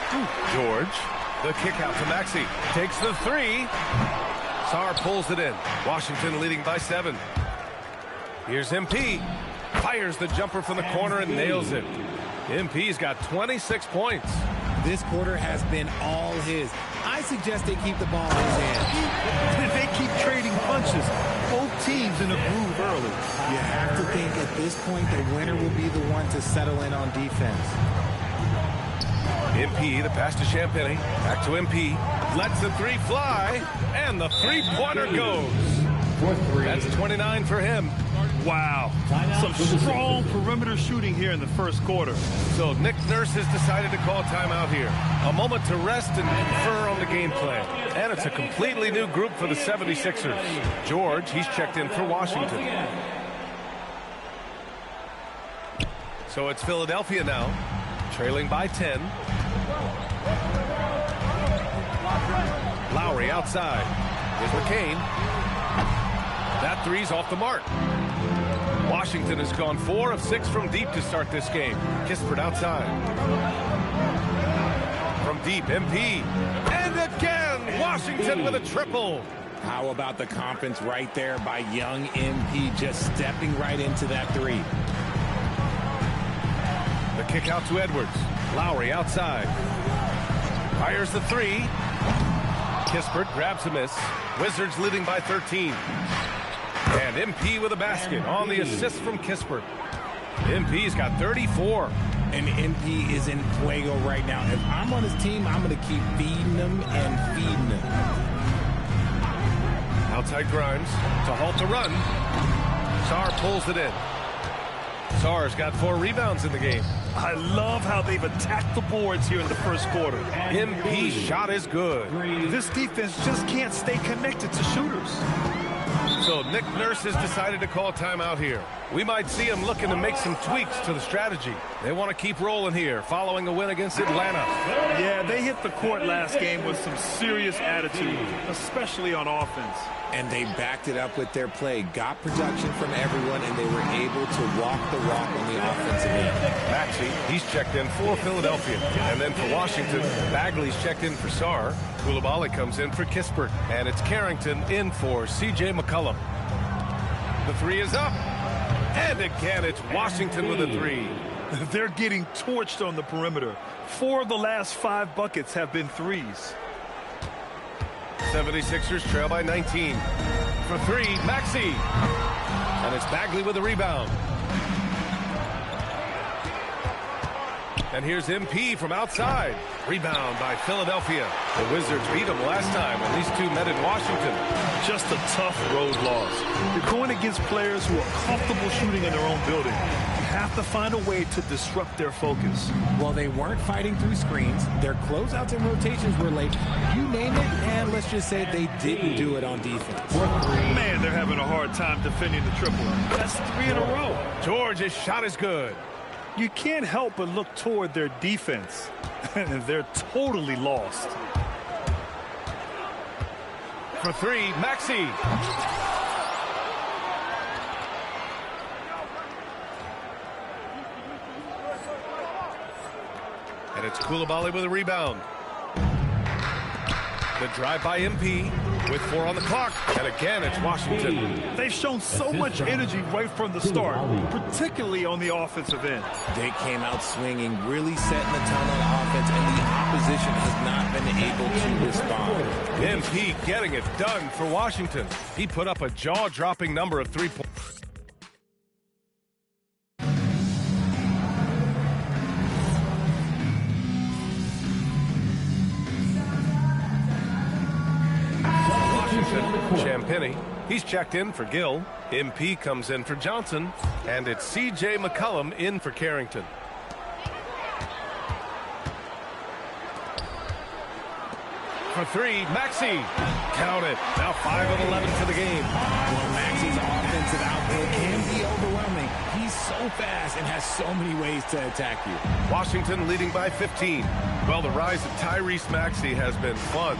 Speaker 12: George. The kick out to Maxey. Takes the 3. Sarr pulls it in. Washington leading by 7. Here's MP. Fires the jumper from the corner and nails it. MP's got 26 points.
Speaker 17: This quarter has been all his. I suggest they keep the ball in his hand.
Speaker 16: They keep trading punches. Both teams in a groove early.
Speaker 17: You have to think at this point the winner will be the one to settle in on defense.
Speaker 12: MP, the pass to Champagny. Back to MP. Lets the 3 fly. And the three-pointer goes. That's 29 for him.
Speaker 16: Wow. Some strong perimeter shooting here in the first quarter.
Speaker 12: So Nick Nurse has decided to call timeout here. A moment to rest and confer on the game plan. And it's a completely new group for the 76ers. George, he's checked in for Washington. So it's Philadelphia now, trailing by 10. Lowry outside. Here's McCain. That 3's off the mark. Washington has gone 4 of 6 from deep to start this game. Kispert outside. From deep, MP. And again, Washington with a triple.
Speaker 17: How about the confidence right there by young MP just stepping right into that 3.
Speaker 12: The kick out to Edwards. Lowry outside. Fires the 3. Kispert grabs a miss. Wizards leading by 13. And MP with a basket on the assist from Kispert. MP's got 34.
Speaker 17: And MP is in fuego right now. If I'm on his team, I'm going to keep feeding him and feeding him.
Speaker 12: Outside Grimes to halt the run. Sarr pulls it in. Sarr's got 4 rebounds in the game.
Speaker 16: I love how they've attacked the boards here in the first quarter.
Speaker 12: MP's shot is good.
Speaker 16: This defense just can't stay connected to shooters.
Speaker 12: So Nick Nurse has decided to call timeout here. We might see him looking to make some tweaks to the strategy. They want to keep rolling here following a win against Atlanta.
Speaker 16: Yeah, they hit the court last game with some serious attitude, especially on offense.
Speaker 17: And they backed it up with their play, got production from everyone, and they were able to walk the walk on the offensive end.
Speaker 12: Maxey, he's checked in for Philadelphia. And then for Washington, Bagley's checked in for Sarr. Coulibaly comes in for Kispert. And it's Carrington in for C.J. McCollum. The 3 is up. And again, it's Washington with a 3.
Speaker 16: They're getting torched on the perimeter. 4 of the last 5 buckets have been 3s.
Speaker 12: 76ers trail by 19. For 3, Maxey. And it's Bagley with a rebound. And here's MP from outside. Rebound by Philadelphia. The Wizards beat them last time when these 2 met in Washington.
Speaker 16: Just a tough road loss. You're going against players who are comfortable shooting in their own building. You have to find a way to disrupt their focus.
Speaker 17: Well, they weren't fighting through screens. Their closeouts and rotations were late. You name it, and let's just say they didn't do it on defense.
Speaker 16: Man, they're having a hard time defending the triple. That's 3 in a row.
Speaker 12: George's shot is good.
Speaker 16: You can't help but look toward their defense. They're totally lost.
Speaker 12: For 3, Maxey. And it's Coulibaly with a rebound. The drive by MP with 4 on the clock. And again, it's Washington.
Speaker 16: They've shown so much energy right from the start, particularly on the offensive end.
Speaker 17: They came out swinging, really setting the tone on offense, and the opposition has not been able to respond.
Speaker 12: MP getting it done for Washington. He put up a jaw-dropping number of 3 points. Champagny. He's checked in for Gill. MP comes in for Johnson. And it's C.J. McCollum in for Carrington. For 3, Maxey. Count it. Now 5 of 11 for the game.
Speaker 17: Well, Maxey's offensive output can be overwhelming. He's so fast and has so many ways to attack you.
Speaker 12: Washington leading by 15. Well, the rise of Tyrese Maxey has been fun.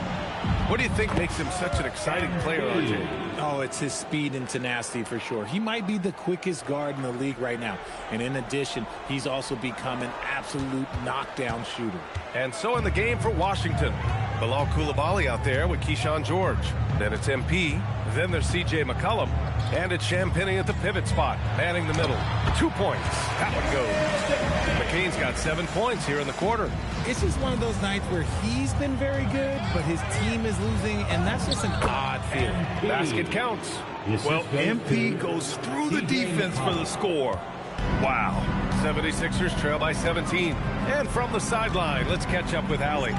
Speaker 12: What do you think makes him such an exciting player, RJ?
Speaker 17: Oh, it's his speed and tenacity for sure. He might be the quickest guard in the league right now. And in addition, he's also become an absolute knockdown shooter.
Speaker 12: And so in the game for Washington, Bilal Coulibaly out there with Keyshawn George. Then it's MP. Then there's C.J. McCollum. And it's Champagny at the pivot spot, manning the middle. 2 points. That one goes. McCain's got 7 points here in the quarter.
Speaker 17: It's just one of those nights where he's been very good, but his team is losing, and that's just an odd feeling.
Speaker 12: Basket counts.
Speaker 16: Well, MP goes through the defense for the score. Wow.
Speaker 12: 76ers trail by 17. And from the sideline, let's catch up with Allie.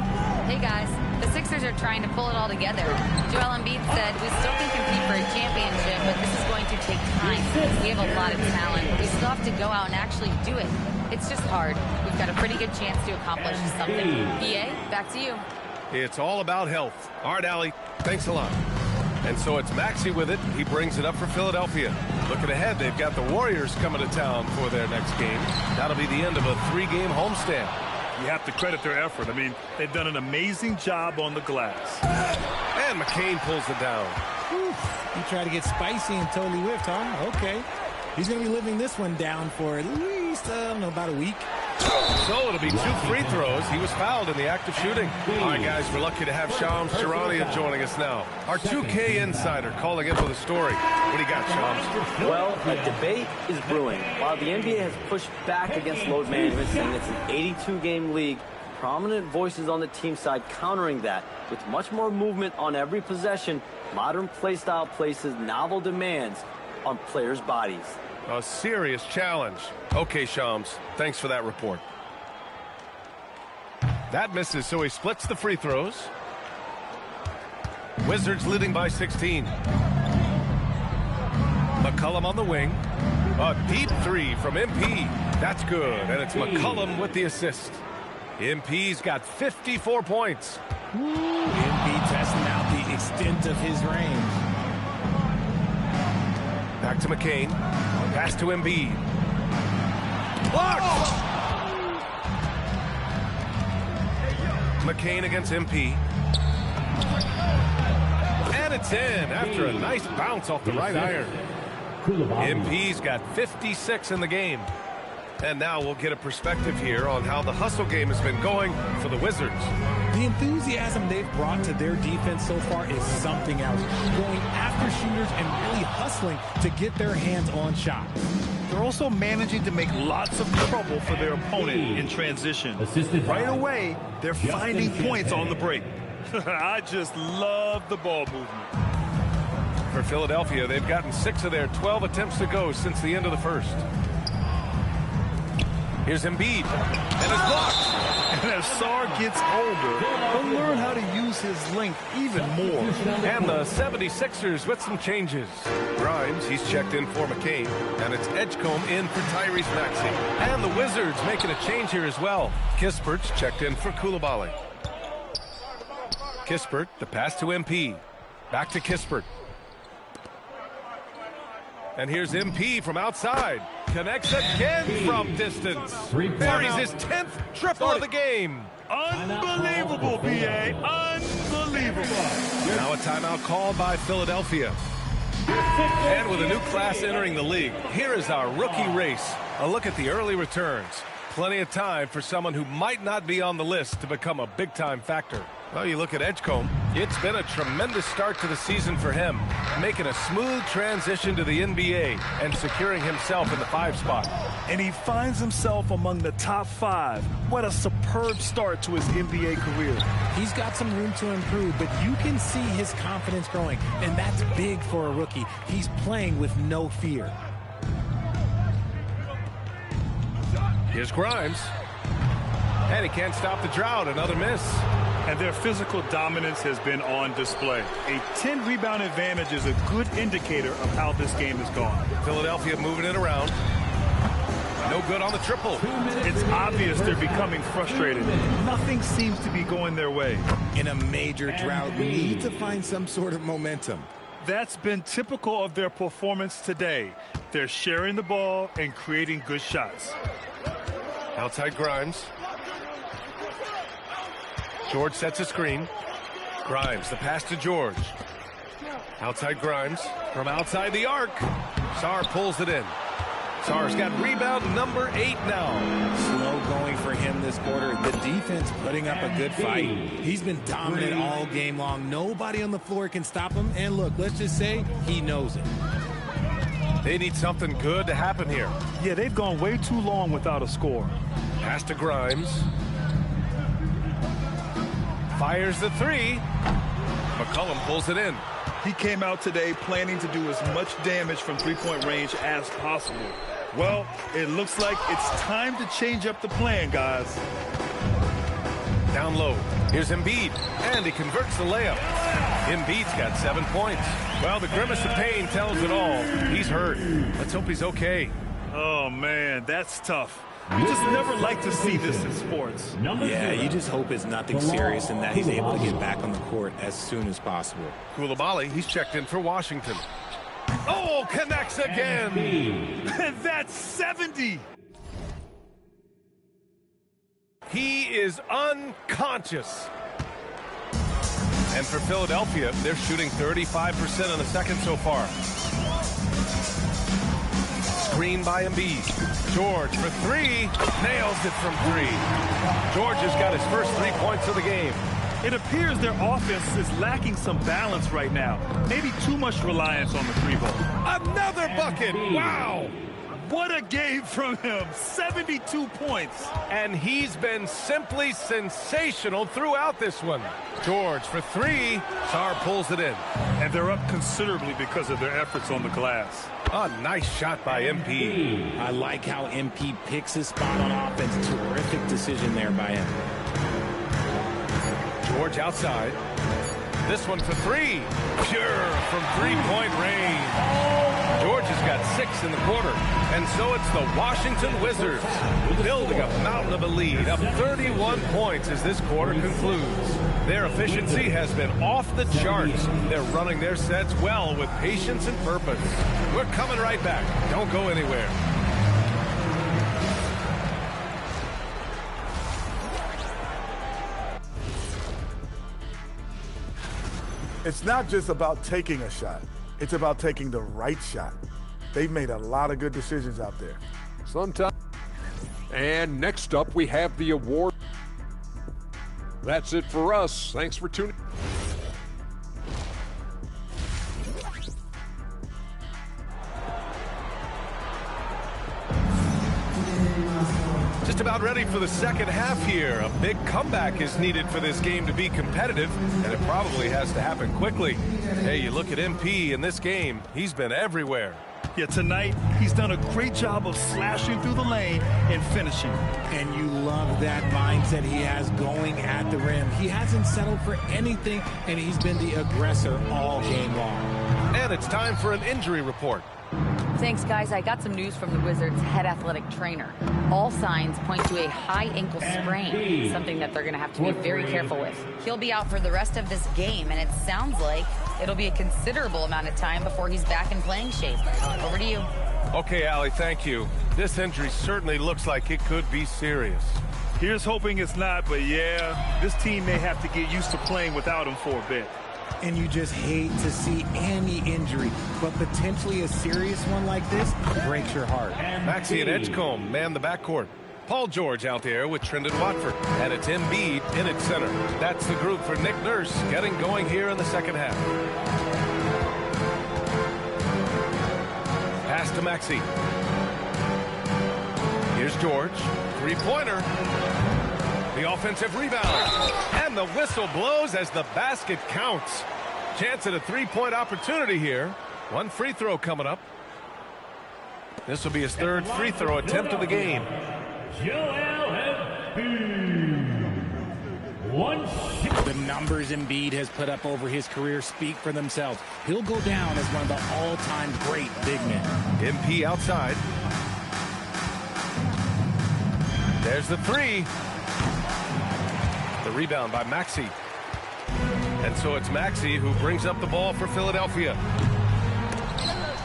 Speaker 7: Hey, guys. The Sixers are trying to pull it all together. Joel Embiid said, we still can compete for a championship, but this is going to take time. We have a lot of talent. We still have to go out and actually do it. It's just hard. We've got a pretty good chance to accomplish something. PA, back to you.
Speaker 12: It's all about health. All right, Allie, thanks a lot. And so it's Maxey with it. He brings it up for Philadelphia. Looking ahead, they've got the Warriors coming to town for their next game. That'll be the end of a 3-game homestand.
Speaker 16: You have to credit their effort. I mean, they've done an amazing job on the glass.
Speaker 12: And McCain pulls it down.
Speaker 17: Whew. He tried to get spicy and totally whiffed, huh? Okay. He's going to be living this one down for at least, I don't know, about a week.
Speaker 12: So it'll be 2 free throws. He was fouled in the act of shooting. All right, guys, we're lucky to have Shams Charania joining us now. Our 2K insider calling in for the story. What do you got, Shams?
Speaker 6: Well, a debate is brewing. While the NBA has pushed back against load management, saying it's an 82-game league, prominent voices on the team side countering that. With much more movement on every possession, modern play style places novel demands on players' bodies.
Speaker 12: A serious challenge. Okay, Shams, thanks for that report. That misses, so he splits the free throws. Wizards leading by 16. McCollum on the wing. A deep 3 from MP. That's good, and it's McCollum with the assist. MP's got 54 points.
Speaker 17: MP testing out the extent of his range.
Speaker 12: Back to McCain. Pass to Embiid. Blocked! McCain against MP. And it's in after a nice bounce off the right iron. MP's got 56 in the game. And now we'll get a perspective here on how the hustle game has been going for the Wizards.
Speaker 17: The enthusiasm they've brought to their defense so far is something else. Going after shooters and really hustling to get their hands on shots.
Speaker 16: They're also managing to make lots of trouble for their opponent in transition. Right away, they're finding points on the break. I just love the ball movement.
Speaker 12: For Philadelphia, they've gotten 6 of their 12 attempts to go since the end of the first. Here's Embiid, and it's blocked.
Speaker 16: And as Sar gets older, he'll learn how to use his length even more.
Speaker 12: And the 76ers with some changes. Grimes, he's checked in for McCain, and it's Edgecombe in for Tyrese Maxey. And the Wizards making a change here as well. Kispert's checked in for Coulibaly. Kispert, the pass to MP. Back to Kispert. And here's MP from outside. Connects again from distance. Buries his 10th triple of the game.
Speaker 16: Unbelievable, BA. Unbelievable.
Speaker 12: Now a timeout called by Philadelphia. And with a new class entering the league, here is our rookie race. A look at the early returns. Plenty of time for someone who might not be on the list to become a big-time factor. Well, you look at Edgecombe. It's been a tremendous start to the season for him, making a smooth transition to the NBA and securing himself in the 5 spot.
Speaker 16: And he finds himself among the top 5. What a superb start to his NBA career.
Speaker 17: He's got some room to improve, but you can see his confidence growing, and that's big for a rookie. He's playing with no fear.
Speaker 12: Here's Grimes. And he can't stop the drought. Another miss.
Speaker 16: And their physical dominance has been on display. A 10-rebound advantage is a good indicator of how this game has gone.
Speaker 12: Philadelphia moving it around. No good on the triple.
Speaker 16: It's obvious they're becoming frustrated. Nothing seems to be going their way.
Speaker 17: In a major drought, we need to find some sort of momentum.
Speaker 16: That's been typical of their performance today. They're sharing the ball and creating good shots.
Speaker 12: Outside Grimes. George sets a screen. Grimes, the pass to George. Outside Grimes. From outside the arc. Sarr pulls it in. Sarr's got rebound number 8 now.
Speaker 17: Slow going for him this quarter. The defense putting up a good fight. He's been dominant all game long. Nobody on the floor can stop him. And look, let's just say he knows it.
Speaker 12: They need something good to happen here.
Speaker 16: Yeah, they've gone way too long without a score.
Speaker 12: Pass to Grimes. Fires the 3. McCollum pulls it in.
Speaker 16: He came out today planning to do as much damage from three-point range as possible. Well, it looks like it's time to change up the plan, guys.
Speaker 12: Down low. Here's Embiid, and he converts the layup. Embiid's got 7 points. Well, the grimace of pain tells it all. He's hurt. Let's hope he's okay.
Speaker 16: Oh, man, that's tough. You just never like to see this in sports.
Speaker 17: Yeah, you just hope it's nothing serious and that he's able to get back on the court as soon as possible.
Speaker 12: Koulibaly, he's checked in for Washington. Oh, connects again.
Speaker 16: And that's 70.
Speaker 12: He is unconscious. And for Philadelphia, they're shooting 35% in the second so far. Screen by Embiid. George for 3. Nails it from 3. George has got his first 3 points of the game.
Speaker 16: It appears their offense is lacking some balance right now. Maybe too much reliance on the 3-ball.
Speaker 12: Another bucket. Wow.
Speaker 16: What a game from him. 72 points.
Speaker 12: And he's been simply sensational throughout this one. George for 3. Sarr pulls it in.
Speaker 16: And they're up considerably because of their efforts on the glass.
Speaker 12: A nice shot by MP.
Speaker 17: I like how MP picks his spot on offense. Terrific decision there by him.
Speaker 12: George outside. This one for 3. Pure from 3-point range. George has got 6 in the quarter. And so it's the Washington Wizards building a mountain of a lead, up 31 points as this quarter concludes. Their efficiency has been off the charts. They're running their sets well with patience and purpose. We're coming right back. Don't go anywhere.
Speaker 10: It's not just about taking a shot. It's about taking the right shot. They've made a lot of good decisions out there.
Speaker 9: Sometimes. And next up, we have the award. That's it for us. Thanks for tuning.
Speaker 12: Just about ready for the second half here. A big comeback is needed for this game to be competitive, and it probably has to happen quickly. Hey, you look at MP in this game, he's been everywhere.
Speaker 16: Yeah, tonight, he's done a great job of slashing through the lane and finishing.
Speaker 17: And you love that mindset he has going at the rim. He hasn't settled for anything, and he's been the aggressor all game long.
Speaker 12: And it's time for an injury report.
Speaker 7: Thanks, guys. I got some news from the Wizards' head athletic trainer. All signs point to a high ankle sprain, something that they're going to have to be very careful with. He'll be out for the rest of this game, and it sounds like it'll be a considerable amount of time before he's back in playing shape. Over to you.
Speaker 12: Okay, Allie, thank you. This injury certainly looks like it could be serious.
Speaker 16: Here's hoping it's not, but yeah, this team may have to get used to playing without him for a bit.
Speaker 17: And you just hate to see any injury, but potentially a serious one like this breaks your heart.
Speaker 12: Maxey and Edgecombe man the backcourt. Paul George out there with Trendon Watford. And it's Embiid in its center. That's the group for Nick Nurse getting going here in the second half. Pass to Maxey. Here's George. Three-pointer. The offensive rebound. And the whistle blows as the basket counts. Chance at a three-point opportunity here. One free throw coming up. This will be his third free throw attempt of the game.
Speaker 17: The numbers Embiid has put up over his career speak for themselves. He'll go down as one of the all-time great big men.
Speaker 12: MP outside. There's the three. The rebound by Maxey. And so it's Maxey who brings up the ball for Philadelphia.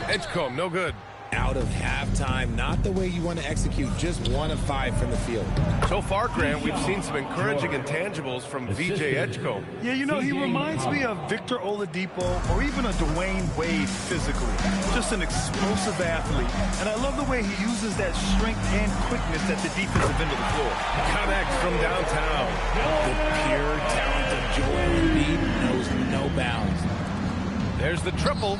Speaker 12: Edgecombe, no good.
Speaker 17: Out of halftime, not the way you want to execute, just 1 of 5 from the field.
Speaker 12: So far, Grant, we've seen some encouraging intangibles from VJ Edgecombe.
Speaker 16: Yeah, you know, he reminds me of Victor Oladipo or even a Dwayne Wade physically. Just an explosive athlete. And I love the way he uses that strength and quickness at the defensive end of the floor.
Speaker 12: Connect from downtown.
Speaker 17: The pure talent of Joel Embiid knows no bounds.
Speaker 12: There's the triple.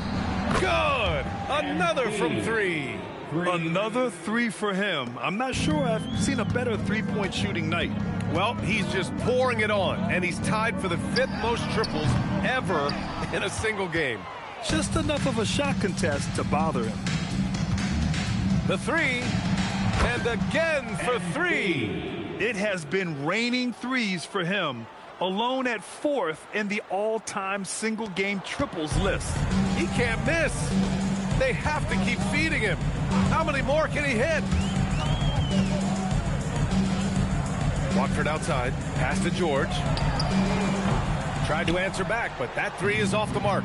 Speaker 12: Good! Another from three.
Speaker 16: Another three for him. I'm not sure I've seen a better three-point shooting night.
Speaker 12: Well, he's just pouring it on, and he's tied for the 5th most triples ever in a single game.
Speaker 16: Just enough of a shot contest to bother him.
Speaker 12: The three, and again for three.
Speaker 16: It has been raining threes for him. Alone at 4th in the all-time single-game triples list.
Speaker 12: He can't miss. They have to keep feeding him. How many more can he hit? Watford outside. Pass to George. Tried to answer back, but that three is off the mark.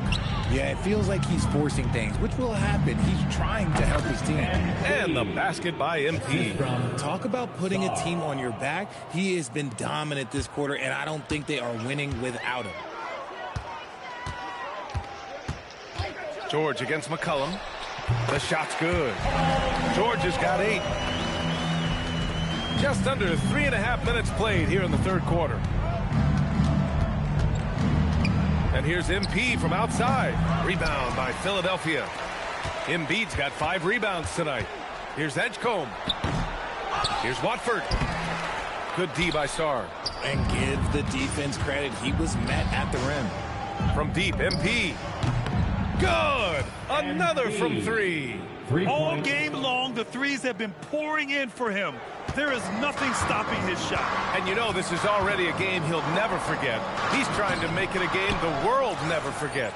Speaker 17: Yeah, it feels like he's forcing things, which will happen. He's trying to help his team.
Speaker 12: And the basket by MP.
Speaker 17: Talk about putting a team on your back. He has been dominant this quarter, and I don't think they are winning without him.
Speaker 12: George against McCollum. The shot's good. George has got 8. Just under 3.5 minutes played here in the third quarter. And here's MP from outside. Rebound by Philadelphia. Embiid's got 5 rebounds tonight. Here's Edgecombe. Here's Watford. Good D by Sarr.
Speaker 17: And give the defense credit. He was met at the rim.
Speaker 12: From deep, MP. Good! Another from 3.
Speaker 16: All game long, the threes have been pouring in for him. There is nothing stopping his shot.
Speaker 12: And you know this is already a game he'll never forget. He's trying to make it a game the world never forgets.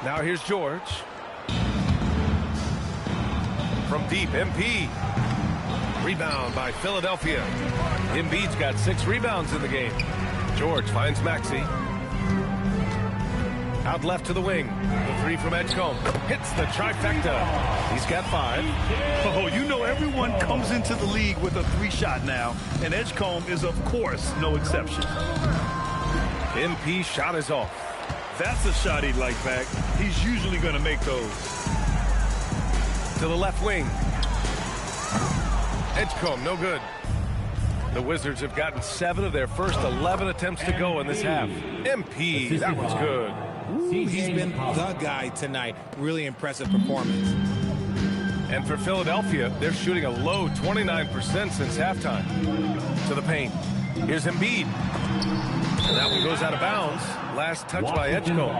Speaker 12: Now here's George. From deep, MP. Rebound by Philadelphia. Embiid's got 6 rebounds in the game. George finds Maxey. Out left to the wing. The 3 from Edgecombe. Hits the trifecta. He's got 5.
Speaker 16: Oh, you know everyone comes into the league with a 3-shot now. And Edgecombe is, of course, no exception.
Speaker 12: MP shot is off.
Speaker 16: That's a shot he'd like back. He's usually going to make those.
Speaker 12: To the left wing. Edgecombe, no good. The Wizards have gotten 7 of their first 11 attempts to go in this half. MP, that one's good.
Speaker 17: Ooh, he's been the guy tonight. Really impressive performance.
Speaker 12: And for Philadelphia, they're shooting a low 29% since halftime. To the paint. Here's Embiid. And that one goes out of bounds. Last touch by Edgecombe.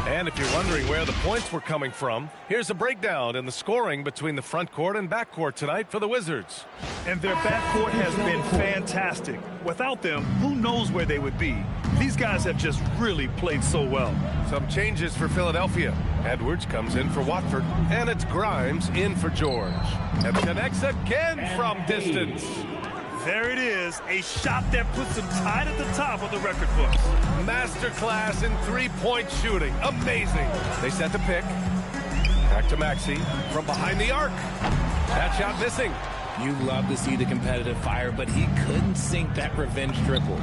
Speaker 12: And if you're wondering where the points were coming from, here's a breakdown in the scoring between the front court and back court tonight for the Wizards.
Speaker 16: And their backcourt has been fantastic. Without them, who knows where they would be? These guys have just really played so well.
Speaker 12: Some changes for Philadelphia. Edwards comes in for Watford, and it's Grimes in for George. And connects again from distance.
Speaker 16: There it is, a shot that puts him tied at the top of the record books.
Speaker 12: Masterclass in three-point shooting. Amazing. They set the pick. Back to Maxey from behind the arc. That shot missing.
Speaker 17: You love to see the competitive fire, but he couldn't sink that revenge triple.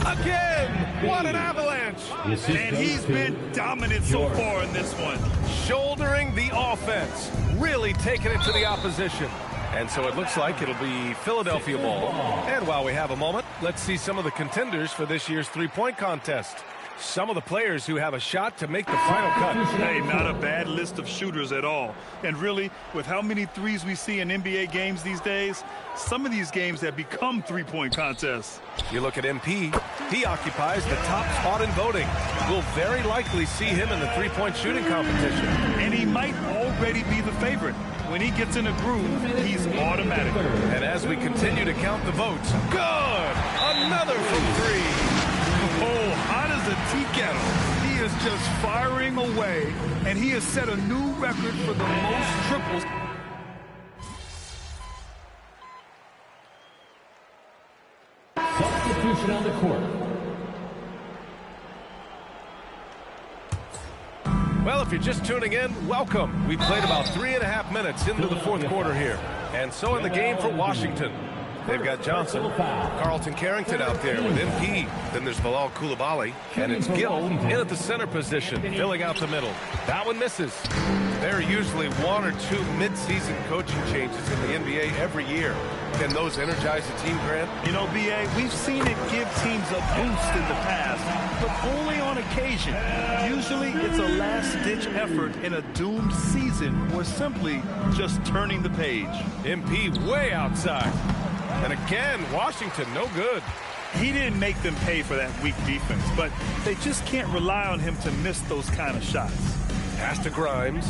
Speaker 12: Again! What an avalanche!
Speaker 16: And he's been dominant so far in this one.
Speaker 12: Shouldering the offense. Really taking it to the opposition. And so it looks like it'll be Philadelphia ball. And while we have a moment, let's see some of the contenders for this year's three-point contest. Some of the players who have a shot to make the final cut.
Speaker 16: Hey, not a bad list of shooters at all. And really, with how many threes we see in NBA games these days, some of these games have become three-point contests.
Speaker 12: You look at MP, he occupies the top spot in voting. We'll very likely see him in the three-point shooting competition.
Speaker 16: And he might already be the favorite. When he gets in a groove, he's automatic.
Speaker 12: And as we continue to count the votes, good! Another from three.
Speaker 16: Oh, hot as a tea kettle. He is just firing away, and he has set a new record for the most triples.
Speaker 2: Substitution on the court.
Speaker 12: Well, if you're just tuning in, welcome. We've played about 3.5 minutes into the fourth quarter here. And so in the game for Washington. They've got Johnson, Carlton Carrington out there with MP. Then there's Bilal Coulibaly. And it's Gill in at the center position, filling out the middle. That one misses. There are usually one or two mid-season coaching changes in the NBA every year. Can those energize a team, Grant?
Speaker 16: You know, B.A., we've seen it give teams a boost in the past, but only on occasion. Usually it's a last-ditch effort in a doomed season or simply just turning the page.
Speaker 12: MP way outside. And again, Washington, no good.
Speaker 16: He didn't make them pay for that weak defense, but they just can't rely on him to miss those kind of shots.
Speaker 12: Pass to Grimes.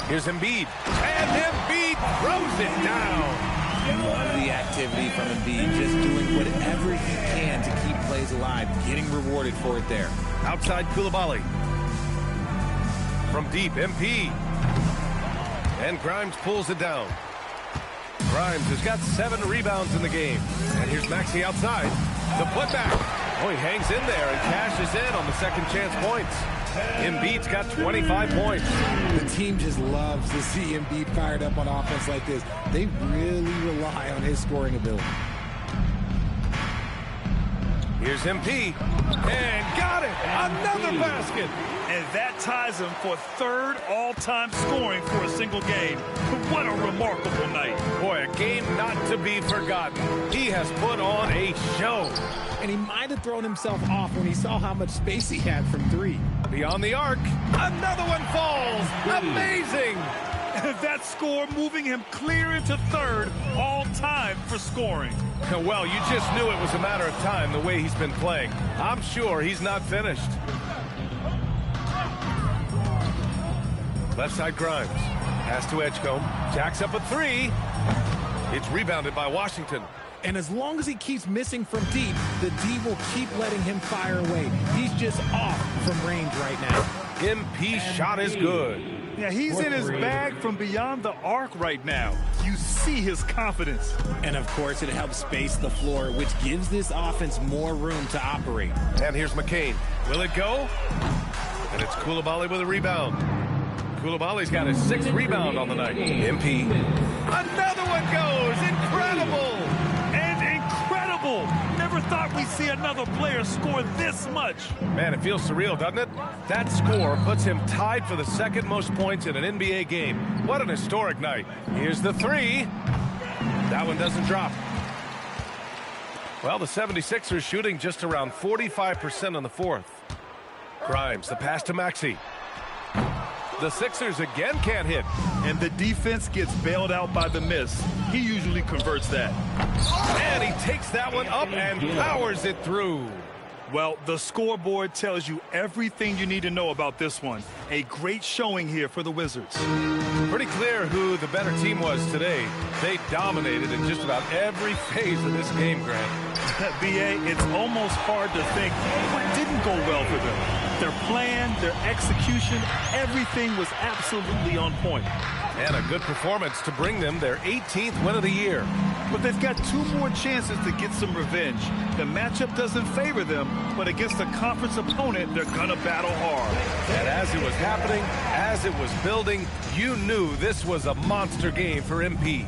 Speaker 12: Here's Embiid. And Embiid throws it down.
Speaker 17: Love the activity from Embiid, just doing whatever he can to keep plays alive, getting rewarded for it there.
Speaker 12: Outside Coulibaly. From deep, MP. And Grimes pulls it down. Grimes has got 7 rebounds in the game. And here's Maxey outside. The putback. Oh, he hangs in there and cashes in on the second chance points. Embiid's got 25 points.
Speaker 17: The team just loves to see Embiid fired up on offense like this. They really rely on his scoring ability.
Speaker 12: Here's MP. And got it. Another basket.
Speaker 16: And that ties him for 3rd all-time scoring for a single game. What a remarkable night.
Speaker 12: Boy, a game not to be forgotten. He has put on a show.
Speaker 17: And he might have thrown himself off when he saw how much space he had from 3.
Speaker 12: Beyond the arc. Another one falls. Amazing.
Speaker 16: That score moving him clear into 3rd all-time for scoring.
Speaker 12: Well, you just knew it was a matter of time the way he's been playing. I'm sure he's not finished. Left side Grimes. Pass to Edgecombe. Jacks up a 3. It's rebounded by Washington.
Speaker 17: And as long as he keeps missing from deep, the D will keep letting him fire away. He's just off from range right now.
Speaker 12: MP shot is good.
Speaker 16: Yeah, he's in his bag from beyond the arc right now. You see his confidence.
Speaker 17: And of course, it helps space the floor, which gives this offense more room to operate.
Speaker 12: And here's McCain. Will it go? And it's Coulibaly with a rebound. Coulibaly's got his 6th rebound on the night. MP. Another one goes. Incredible.
Speaker 16: And incredible. Never thought we'd see another player score this much.
Speaker 12: Man, it feels surreal, doesn't it? That score puts him tied for the 2nd most points in an NBA game. What an historic night. Here's the 3. That one doesn't drop. Well, the 76ers shooting just around 45% on the 4th. Grimes, the pass to Maxey. The Sixers again can't hit.
Speaker 16: And the defense gets bailed out by the miss. He usually converts that.
Speaker 12: And he takes that one up and powers it through.
Speaker 16: Well, the scoreboard tells you everything you need to know about this one. A great showing here for the Wizards.
Speaker 12: Pretty clear who the better team was today. They dominated in just about every phase of this game, Grant.
Speaker 16: B.A., it's almost hard to think what didn't go well for them. Their plan, their execution, everything was absolutely on point.
Speaker 12: And a good performance to bring them their 18th win of the year.
Speaker 16: But they've got 2 more chances to get some revenge. The matchup doesn't favor them, but against a conference opponent, they're going to battle hard.
Speaker 12: And as it was happening, as it was building, you knew this was a monster game for MP.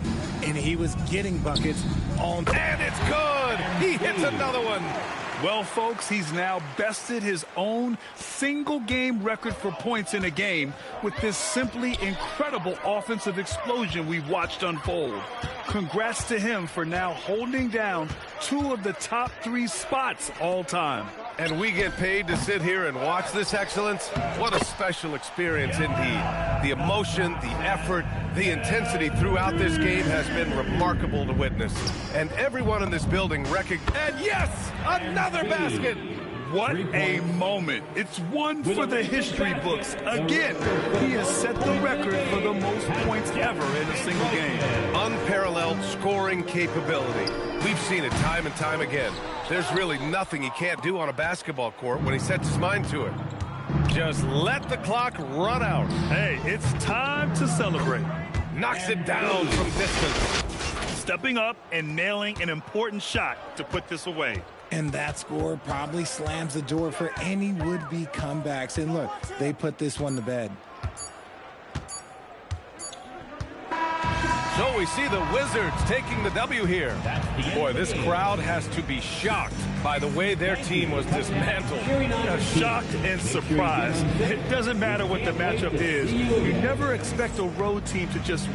Speaker 17: and he was getting buckets on.
Speaker 12: And it's good! He hits another one!
Speaker 16: Well, folks, he's now bested his own single-game record for points in a game with this simply incredible offensive explosion we watched unfold. Congrats to him for now holding down 2 of the top 3 spots all time.
Speaker 12: And we get paid to sit here and watch this excellence? What a special experience indeed. The emotion, the effort, the intensity throughout this game has been remarkable to witness. And everyone in this building and yes, another basket!
Speaker 16: What a moment. It's one for the history books. Again, he has set the record for the most points ever in a single game.
Speaker 12: Unparalleled scoring capability. We've seen it time and time again. There's really nothing he can't do on a basketball court when he sets his mind to it. Just let the clock run out.
Speaker 16: Hey, it's time to celebrate.
Speaker 12: Knocks it down from distance.
Speaker 16: Stepping up and nailing an important shot to put this away.
Speaker 17: And that score probably slams the door for any would-be comebacks. And look, they put this one to bed.
Speaker 12: So we see the Wizards taking the W here. Boy, this crowd has to be shocked by the way their team was dismantled.
Speaker 16: Shocked and surprised. It doesn't matter what the matchup is. You never expect a road team to just...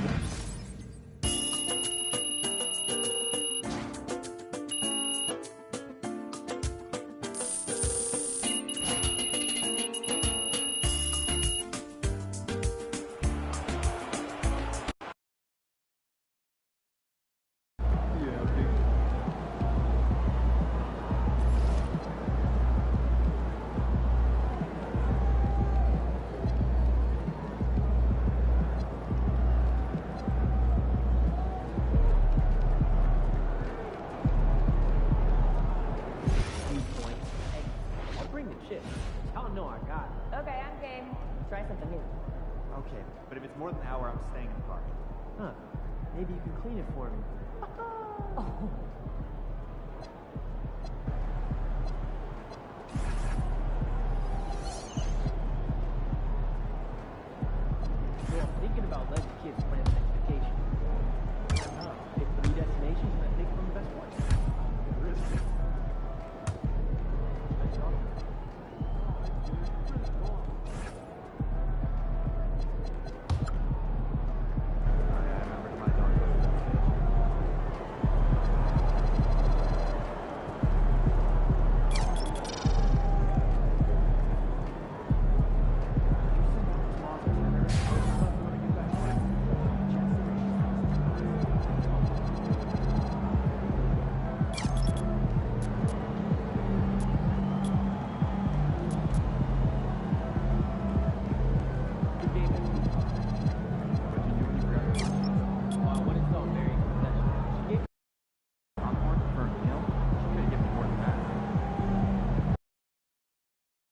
Speaker 13: Okay, but if it's more than an hour, I'm staying in the car. Huh. Maybe you can clean it for me.